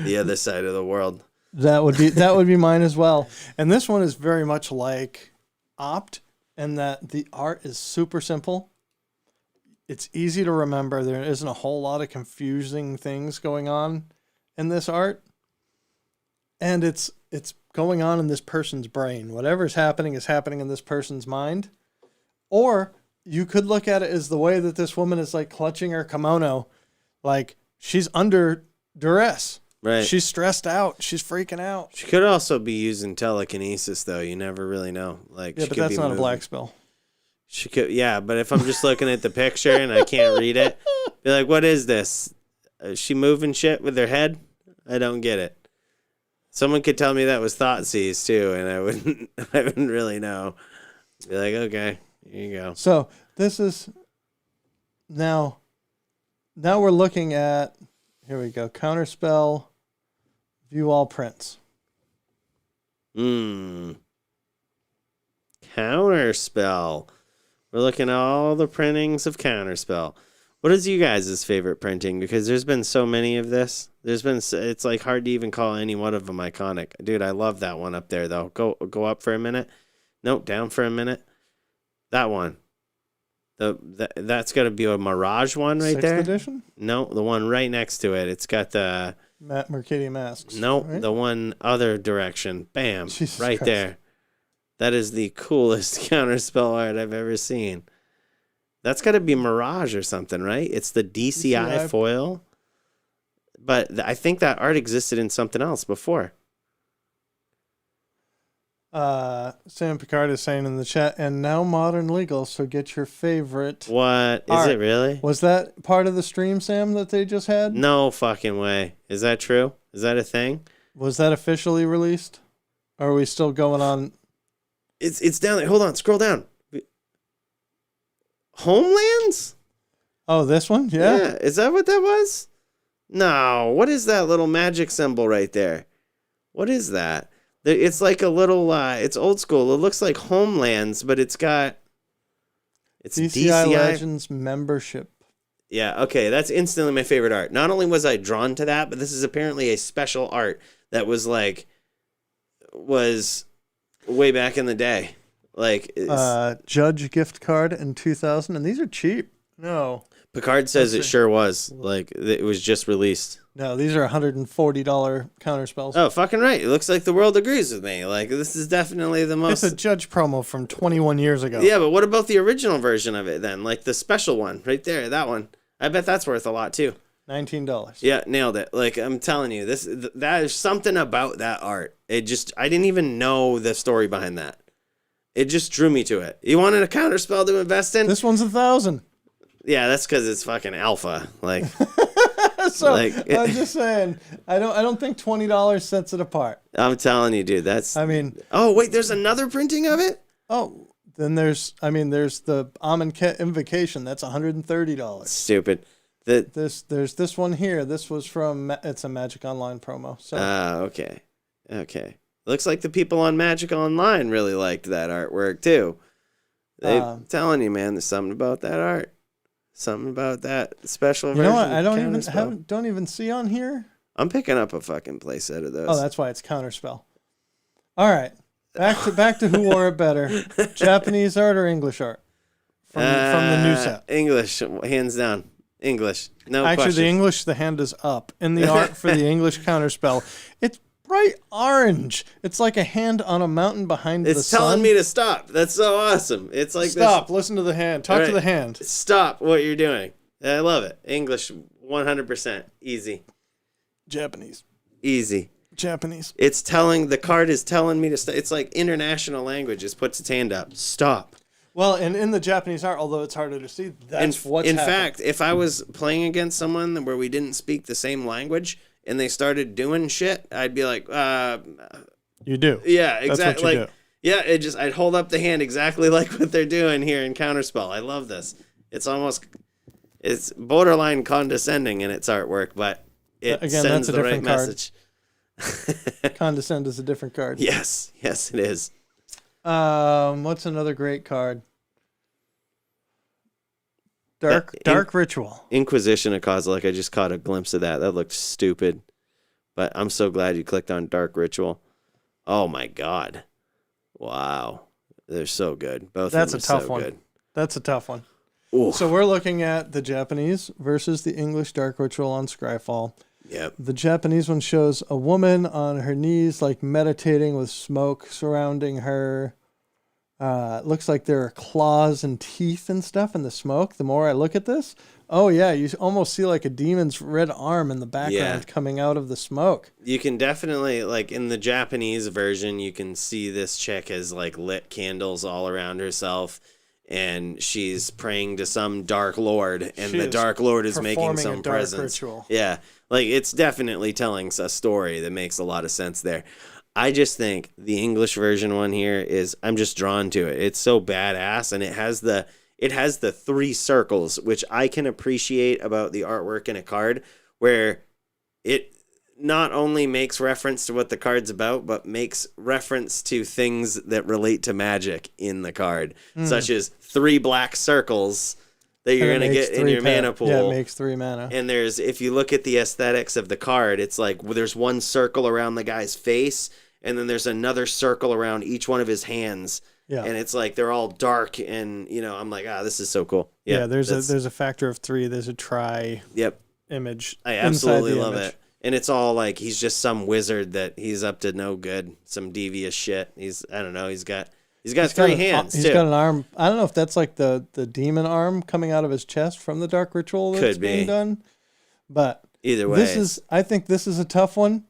the other side of the world. That would be mine as well. And this one is very much like Opt. And that the art is super simple. It's easy to remember. There isn't a whole lot of confusing things going on in this art. And it's going on in this person's brain. Whatever's happening is happening in this person's mind. Or you could look at it as the way that this woman is like clutching her kimono, like she's under duress. Right. She's stressed out. She's freaking out. She could also be using telekinesis, though. You never really know. Like, Yeah, she but could that's be not moving. a black spell. She could, yeah. But if I'm just looking at the picture and I can't read it, be like, "What is this? Is she moving shit with her head?" I don't get it. Someone could tell me that was Thoughtseize too, and I wouldn't really know. Be like, okay, here you go. So this is now we're looking at, here we go, counterspell, view all prints. Counterspell. We're looking at all the printings of Counterspell. What is you guys' favorite printing? Because there's been so many of this. It's like hard to even call any one of them iconic. Dude, I love that one up there though. Go up for a minute. Nope, down for a minute. That one. That's got to be a Mirage one right there. 6th edition? No, the one right next to it. It's got the Mercadian Masks. no, right? the one other direction. Bam, Jesus right Christ. there. That is the coolest counterspell art I've ever seen. That's got to be Mirage or something, right? It's the DCI foil. But I think that art existed in something else before. Sam Picard is saying in the chat, and now modern legal, so get your favorite. What? Is art. it really? Was that part of the stream, Sam, that they just had? No fucking way. Is that true? Is that a thing? Was that officially released? Or are we still going on? It's down there. Hold on. Scroll down. Homelands? Oh, this one? Yeah. Is that what that was? No. What is that little magic symbol right there? What is that? It's like a little, it's old school. It looks like Homelands, but it's DCI Legends membership. Yeah, okay. That's instantly my favorite art. Not only was I drawn to that, but this is apparently a special art that was way back in the day. Like, Judge gift card in 2000, and these are cheap. No. Picard says it sure was. Like, it was just released. No, these are $140 counter spells. Oh, fucking right. It looks like the world agrees with me. Like, this is definitely the most... It's a Judge promo from 21 years ago. Yeah, but what about the original version of it then? Like, the special one right there, that one. I bet that's worth a lot, too. $19. Yeah, nailed it. Like, I'm telling you, that is something about that art. I didn't even know the story behind that. It just drew me to it. You wanted a counter spell to invest in? This one's $1,000. Yeah, that's because it's fucking alpha. Like... So I'm just saying, I don't think $20 sets it apart. I'm telling you, dude. Oh wait, there's another printing of it. Oh, then there's the Amonkhet Invocation. That's $130. Stupid. There's this one here. This was from it's a Magic Online promo. So okay. Looks like the people on Magic Online really liked that artwork too. I'm telling you, man. There's something about that art. Something about that special version. You know what? I don't even see on here. I'm picking up a fucking playset of those. Oh, that's why it's counterspell. All right, back to who wore it better, Japanese art or English art from the new set. English, hands down. English, no Actually, question. the English, the hand is up in the art for the English counterspell. It's bright orange. It's like a hand on a mountain behind the sun. It's telling me to stop. That's so awesome. It's like stop. Listen to the hand. Talk to the hand. Stop what you're doing. I love it. English, 100%. Easy. Japanese. Easy. Japanese. The card is telling me to stop. It's like international languages. Puts its hand up. Stop. Well, and in the Japanese art, although it's harder to see, that's what's happening. In fact, if I was playing against someone where we didn't speak the same language and they started doing shit, I'd be like, you do. Yeah, exactly. That's what you do. Yeah, I'd hold up the hand exactly like what they're doing here in Counterspell. I love this. It's borderline condescending in its artwork, but it sends the right message. Condescend is a different card. Yes, it is. What's another great card? Dark Ritual. Inquisition of Kozilek. I just caught a glimpse of that. That looked stupid. But I'm so glad you clicked on Dark Ritual. Oh my god. Wow. They're so good. Both That's of them a are tough so one. good. That's a tough one. Ooh. So we're looking at the Japanese versus the English Dark Ritual on Scryfall. Yep. The Japanese one shows a woman on her knees, like meditating with smoke surrounding her. It looks like there are claws and teeth and stuff in the smoke. The more I look at this, oh yeah, you almost see like a demon's red arm in the background coming out of the smoke. You can definitely, like in the Japanese version, you can see this chick has like lit candles all around herself, and she's praying to some dark lord, and the dark lord is making some presence. Ritual. Yeah, like it's definitely telling a story that makes a lot of sense there. I just think the English version one here is, I'm just drawn to it. It's so badass, and it has the 3 circles, which I can appreciate about the artwork in a card, where it not only makes reference to what the card's about, but makes reference to things that relate to magic in the card, such as 3 black circles that you're going to get in your mana pool. Yeah, it makes 3 mana. And if you look at the aesthetics of the card, it's like, well, there's one circle around the guy's face, and then there's another circle around each one of his hands. Yeah. And it's like they're all dark, and I'm like, this is so cool. Yeah, there's a factor of 3. There's a try image. I absolutely love it. And it's all like he's just some wizard that he's up to no good, some devious shit. He's got 3 hands too. He's got an arm. I don't know if that's like the demon arm coming out of his chest from the dark ritual that's being done. But either way, I think this is a tough one.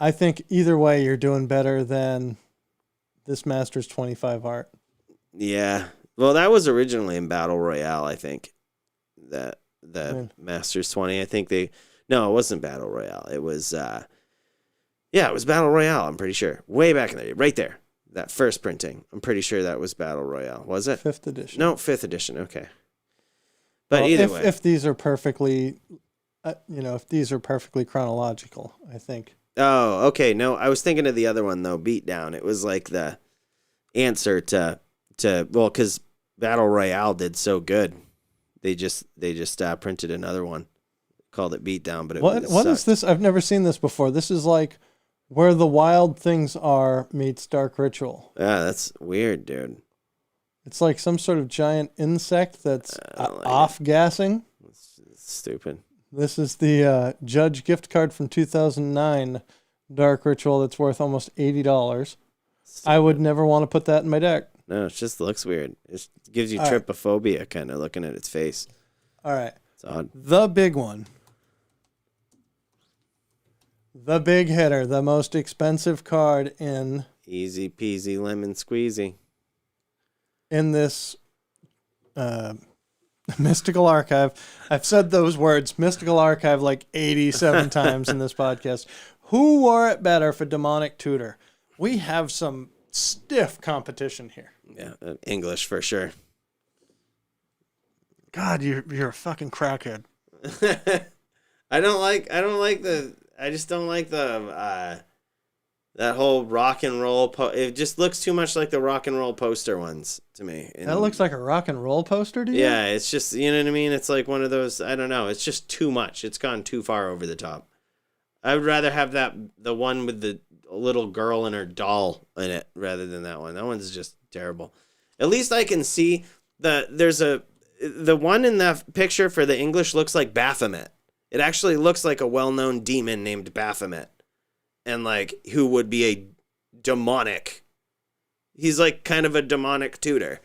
I think either way, you're doing better than this Masters 25 art. Yeah. Well, that was originally in Battle Royale, I think. That Masters 20. I think no, it wasn't Battle Royale. It was it was Battle Royale, I'm pretty sure. Way back in the day, right there. That first printing. I'm pretty sure that was Battle Royale. Was it? 5th edition. No, 5th edition. Okay. But either way, if these are perfectly chronological, I think. Oh, okay. No, I was thinking of the other one though, Beatdown. It was like the answer to because Battle Royale did so good, they just printed another one, called it Beatdown. But what is this? I've never seen this before. This is like Where the Wild Things Are meets Dark Ritual. Yeah, that's weird, dude. It's like some sort of giant insect that's off-gassing. It's stupid. This is the Judge gift card from 2009 Dark Ritual that's worth almost $80. I would never want to put that in my deck. No, it just looks weird. It gives you trypophobia kind of looking at its face. All right. It's odd. The big one. The big hitter. The most expensive card in... Easy peasy lemon squeezy. In this... Mystical Archive. I've said those words, Mystical Archive, like 87 times in this podcast. Who wore it better for Demonic Tutor? We have some stiff competition here. Yeah, English for sure. God, you're a fucking crackhead. I just don't like that whole rock and roll. It just looks too much like the rock and roll poster ones to me. That looks like a rock and roll poster to you? Yeah, it's just, you know what I mean? It's like one of those, I don't know. It's just too much. It's gone too far over the top. I would rather have the one with the little girl and her doll in it rather than that one. That one's just terrible. At least I can see the one in that picture for the English looks like Baphomet. It actually looks like a well-known demon named Baphomet. And like, who would be a demonic. He's like kind of a demonic tutor.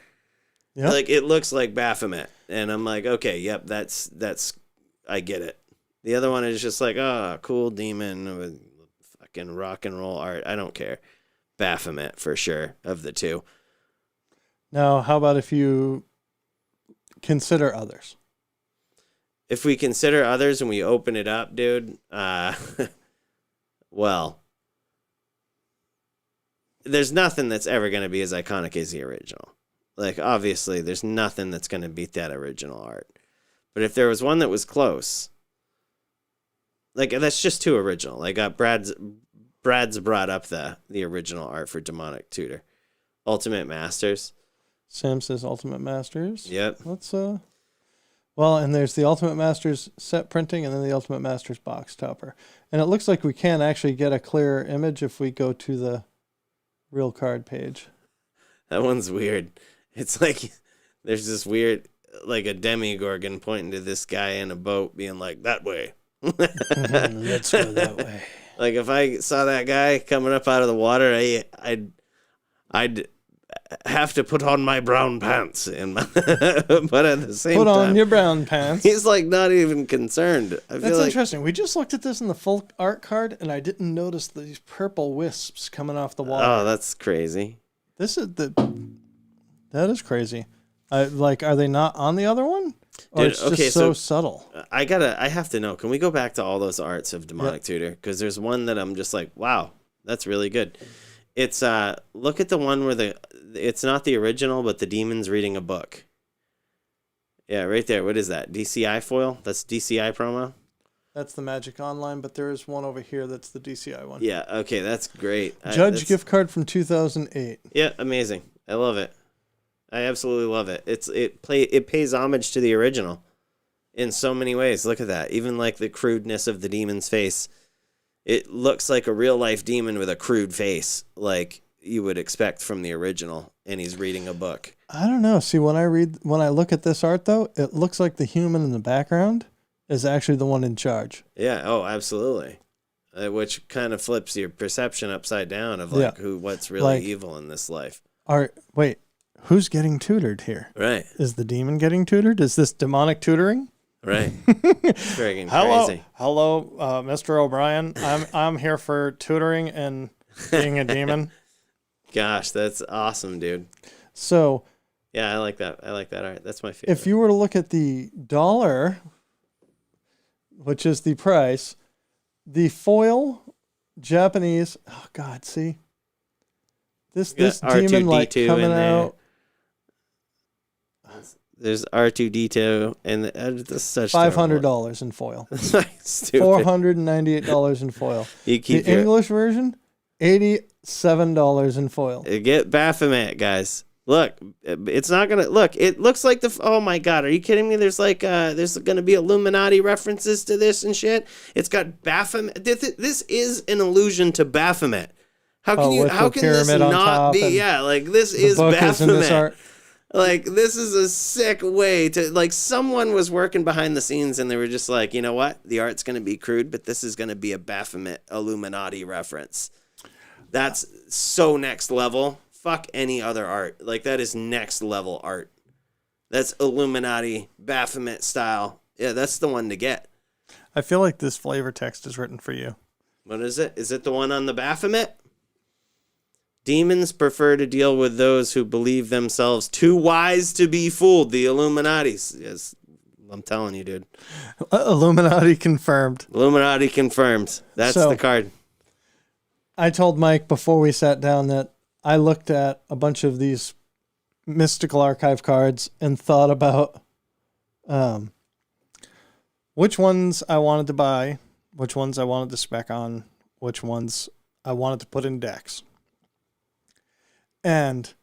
Yep. Like, it looks like Baphomet. And I'm like, okay, yep, that's, I get it. The other one is just like, cool demon with fucking rock and roll art. I don't care. Baphomet for sure of the two. Now, how about if you consider others? If we consider others and we open it up, dude, well, there's nothing that's ever going to be as iconic as the original. Like, obviously, there's nothing that's going to beat that original art. But if there was one that was close, like, that's just too original. Like, Brad's brought up the original art for Demonic Tutor. Ultimate Masters. Sam says Ultimate Masters. Yep. Let's, well, and there's the Ultimate Masters set printing and then the Ultimate Masters box topper. And it looks like we can actually get a clearer image if we go to the real card page. That one's weird. It's like there's this weird, like a demigorgon pointing to this guy in a boat being like, that way. Let's go that way. Like if I saw that guy coming up out of the water, I'd have to put on my brown pants, and but at the same Put time, on your brown pants. he's like not even concerned. I That's feel like interesting. We just looked at this in the full art card, and I didn't notice these purple wisps coming off the wall. oh, that's crazy. That is crazy. Are they not on the other one? Or Dude, it's okay, just so subtle. I have to know. Can we go back to all those arts of Demonic Tutor? Because there's one that I'm just like, wow, that's really good. It's look at the one where it's not the original, but the demon's reading a book. Yeah, right there. What is that? DCI foil? That's DCI promo? That's the Magic Online, but there is one over here that's the DCI one. Yeah, okay, that's great. Judge gift card from 2008. Yeah, amazing. I love it. I absolutely love it. It pays homage to the original in so many ways. Look at that. Even like the crudeness of the demon's face. It looks like a real life demon with a crude face, like you would expect from the original, and he's reading a book. I don't know. See, when I look at this art though, it looks like the human in the background is actually the one in charge. Yeah, oh, absolutely. Which kind of flips your perception upside down of what's really evil in this life. Wait, who's getting tutored here? Right. Is the demon getting tutored? Is this demonic tutoring? Right. It's freaking crazy. Hello, Mr. O'Brien. I'm here for tutoring and being a demon. Gosh, that's awesome, dude. So, yeah, I like that. I like that art. That's my favorite. If you were to look at the dollar, which is the price, the foil Japanese. Oh God, see this demon like coming out. There's R2D2 and this is such $500 in foil. Stupid. $498 in foil. English version, $87 in foil. Get Baphomet, guys. Look, it's not gonna look. It looks like oh my God, are you kidding me? There's there's gonna be Illuminati references to this and shit. It's got Baphomet. This is an allusion to Baphomet. How can this not be? Yeah, like this is Baphomet. Like, this is a sick way to, like, someone was working behind the scenes and they were just like, you know what? The art's going to be crude, but this is going to be a Baphomet Illuminati reference. That's so next level. Fuck any other art. Like, that is next level art. That's Illuminati, Baphomet style. Yeah, that's the one to get. I feel like this flavor text is written for you. What is it? Is it the one on the Baphomet? Demons prefer to deal with those who believe themselves too wise to be fooled. The Illuminatis. Yes, I'm telling you, dude. Illuminati confirmed. Illuminati confirmed. That's the card. I told Mike before we sat down that I looked at a bunch of these mystical archive cards and thought about which ones I wanted to buy, which ones I wanted to spec on, which ones I wanted to put in decks. And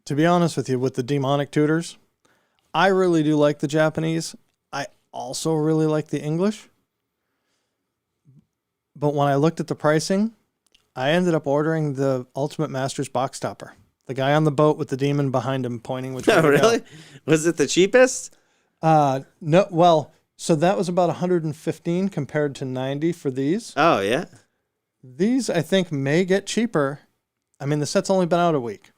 to be honest with you, with the demonic tutors, I really do like the Japanese. I also really like the English. But when I looked at the pricing, I ended up ordering the Ultimate Masters box topper. The guy on the boat with the demon behind him pointing with Oh, really? Was it the cheapest? No, well, so that was about 115 compared to 90 for these. Oh, yeah. These, I think, may get cheaper. I mean, the set's only been out a week.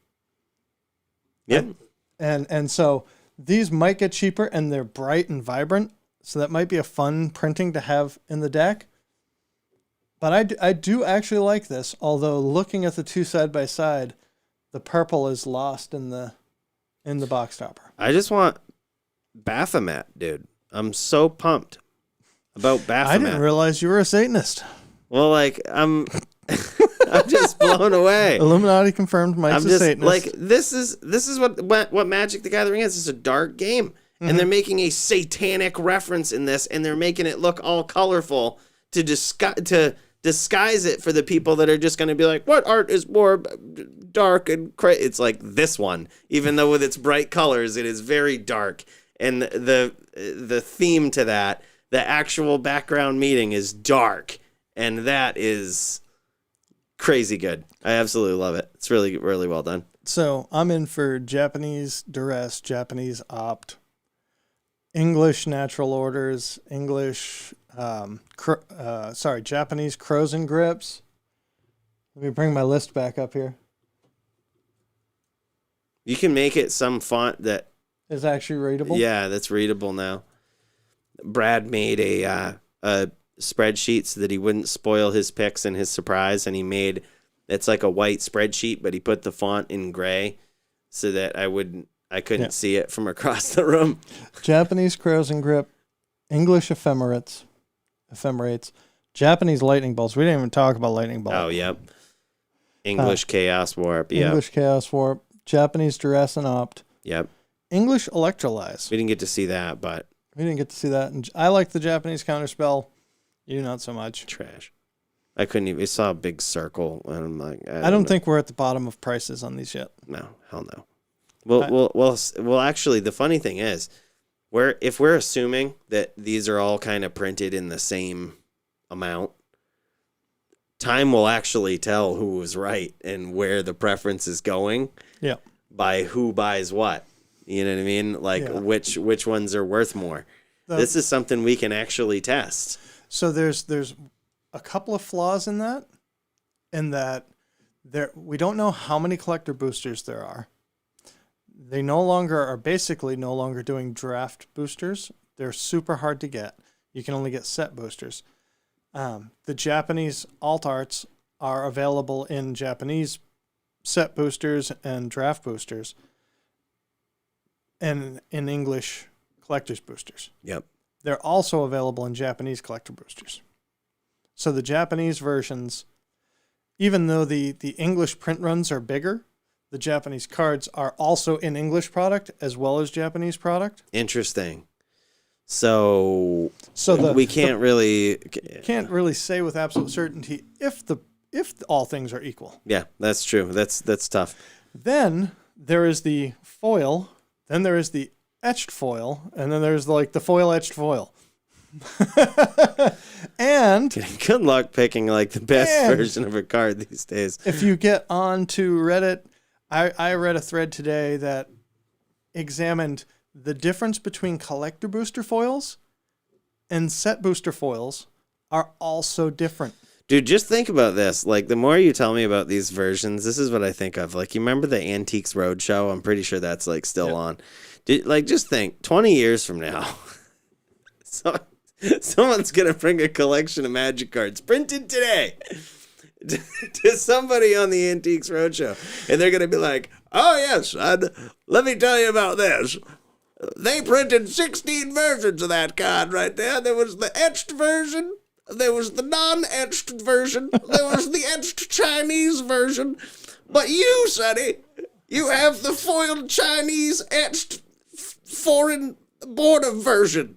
Yep. And so these might get cheaper, and they're bright and vibrant, so that might be a fun printing to have in the deck. But I do actually like this, although looking at the two side by side, the purple is lost in the box topper. I just want Baphomet, dude. I'm so pumped about Baphomet. I didn't realize you were a Satanist. Well, like, I'm just blown away. Illuminati confirmed Mike's a Satanist. Like, this is what Magic the Gathering is. It's a dark game. Mm-hmm. And they're making a satanic reference in this, and they're making it look all colorful to disguise it for the people that are just going to be like, what art is more dark and crazy? It's like this one. Even though with its bright colors, it is very dark. And the theme to that, the actual background meaning is dark. And that is crazy good. I absolutely love it. It's really, really well done. So I'm in for Japanese duress, Japanese opt, English natural orders, English, Japanese crows and grips. Let me bring my list back up here. You can make it some font that is actually readable. Yeah, that's readable now. Brad made a spreadsheet so that he wouldn't spoil his picks and his surprise, and he made it's like a white spreadsheet, but he put the font in gray so that I couldn't see it from across the room. Japanese Crows and Grip, English Ephemerates, Japanese Lightning Bolts. We didn't even talk about Lightning Bolt. Oh, yep. English Chaos Warp. Yep. English Chaos Warp, Japanese Duress and Opt. Yep. English Electrolyze. We didn't get to see that, but We didn't get to see that. And I like the Japanese Counterspell. You not so much. trash. I couldn't even. I saw a big circle, and I'm like, I don't think we're at the bottom of prices on these yet. No, hell no. Well, actually, the funny thing is, if we're assuming that these are all kind of printed in the same amount, time will actually tell who was right and where the preference is going. Yeah. By who buys what. You know what I mean? Like which ones are worth more. This is something we can actually test. So there's a couple of flaws in that we don't know how many collector boosters there are. They are basically no longer doing draft boosters. They're super hard to get. You can only get set boosters. The Japanese alt arts are available in Japanese set boosters and draft boosters, and in English collector's boosters. Yep. They're also available in Japanese collector boosters. So the Japanese versions, even though the English print runs are bigger, the Japanese cards are also in English product as well as Japanese product. Interesting. So we can't really say with absolute certainty if all things are equal. Yeah, that's true. That's tough. Then there is the foil. Then there is the etched foil, and then there's the foil etched foil. And good luck picking the best version of a card these days. If you get onto Reddit, I read a thread today that examined the difference between collector booster foils and set booster foils are also different. Dude, just think about this. The more you tell me about these versions, this is what I think of. You remember the Antiques Roadshow? I'm pretty sure that's still on. Just think, 20 years from now, someone's gonna bring a collection of Magic cards printed today to somebody on the Antiques Roadshow, and they're gonna be like, "Oh yes, let me tell you about this. They printed 16 versions of that card right there. There was the etched version, there was the non-etched version, there was the etched Chinese version, but you, Sonny, you have the foiled Chinese etched foreign border version."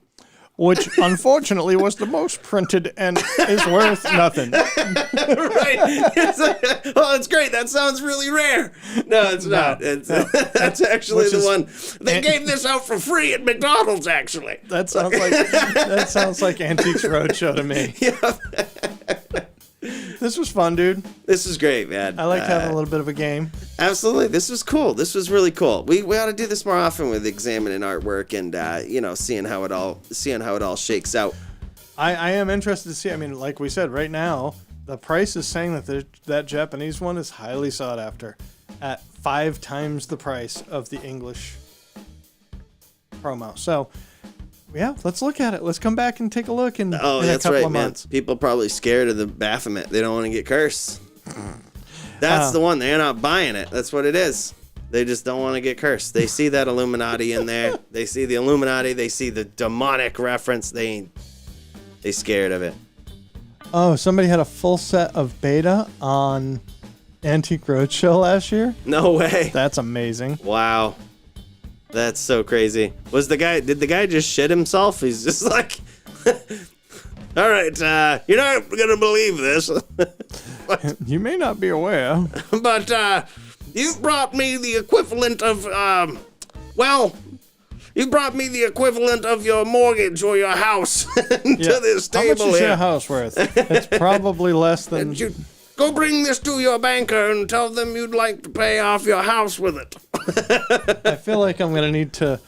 Which, unfortunately, was the most printed and is worth nothing. Right. It's great. That sounds really rare. No, it's not. That's actually the one. They gave this out for free at McDonald's, actually. That sounds like Antiques Roadshow to me. Yeah. This was fun, dude. This is great, man. I like having a little bit of a game. Absolutely. This was cool. This was really cool. We ought to do this more often with examining artwork and seeing how it all shakes out. I am interested to see. I mean, like we said, right now the price is saying that Japanese one is highly sought after at 5 times the price of the English promo. So yeah, let's look at it. Let's come back and take a look in a couple of months. Man. People are probably scared of the Baphomet. They don't want to get cursed. That's the one. They're not buying it. That's what it is. They just don't want to get cursed. They see that Illuminati in there. They see the Illuminati. They see the demonic reference. They scared of it. Oh, somebody had a full set of beta on Antique Roadshow last year? No way. That's amazing. Wow. That's so crazy. Did the guy just shit himself? He's just like, all right, you're not going to believe this. You may not be aware. But you brought me the equivalent of, you brought me the equivalent of your mortgage or your house to this table here. How much is your house worth? It's probably less than... Go bring this to your banker and tell them you'd like to pay off your house with it. I feel like I'm going to need to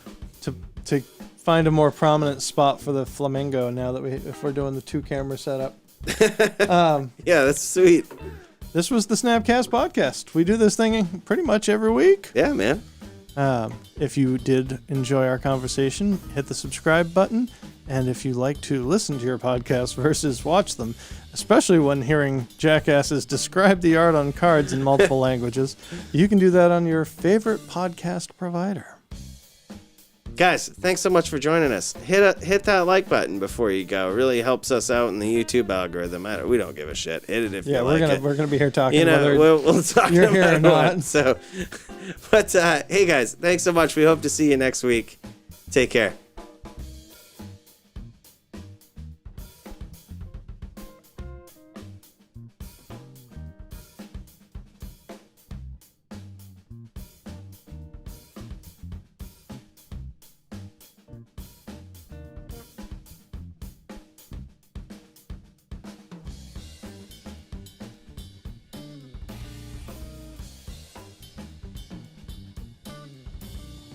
find a more prominent spot for the flamingo now that if we're doing the 2-camera setup. Yeah, that's sweet. This was the SnapCast podcast. We do this thing pretty much every week. Yeah, man. If you did enjoy our conversation, hit the subscribe button. And if you like to listen to your podcasts versus watch them, especially when hearing jackasses describe the art on cards in multiple languages, you can do that on your favorite podcast provider. Guys, thanks so much for joining us. Hit that like button before you go. It really helps us out in the YouTube algorithm. We don't give a shit. Hit it if you like it. We're gonna be here talking. You know, we'll talk you're about here or it. not. So, but hey guys, thanks so much. We hope to see you next week. Take care.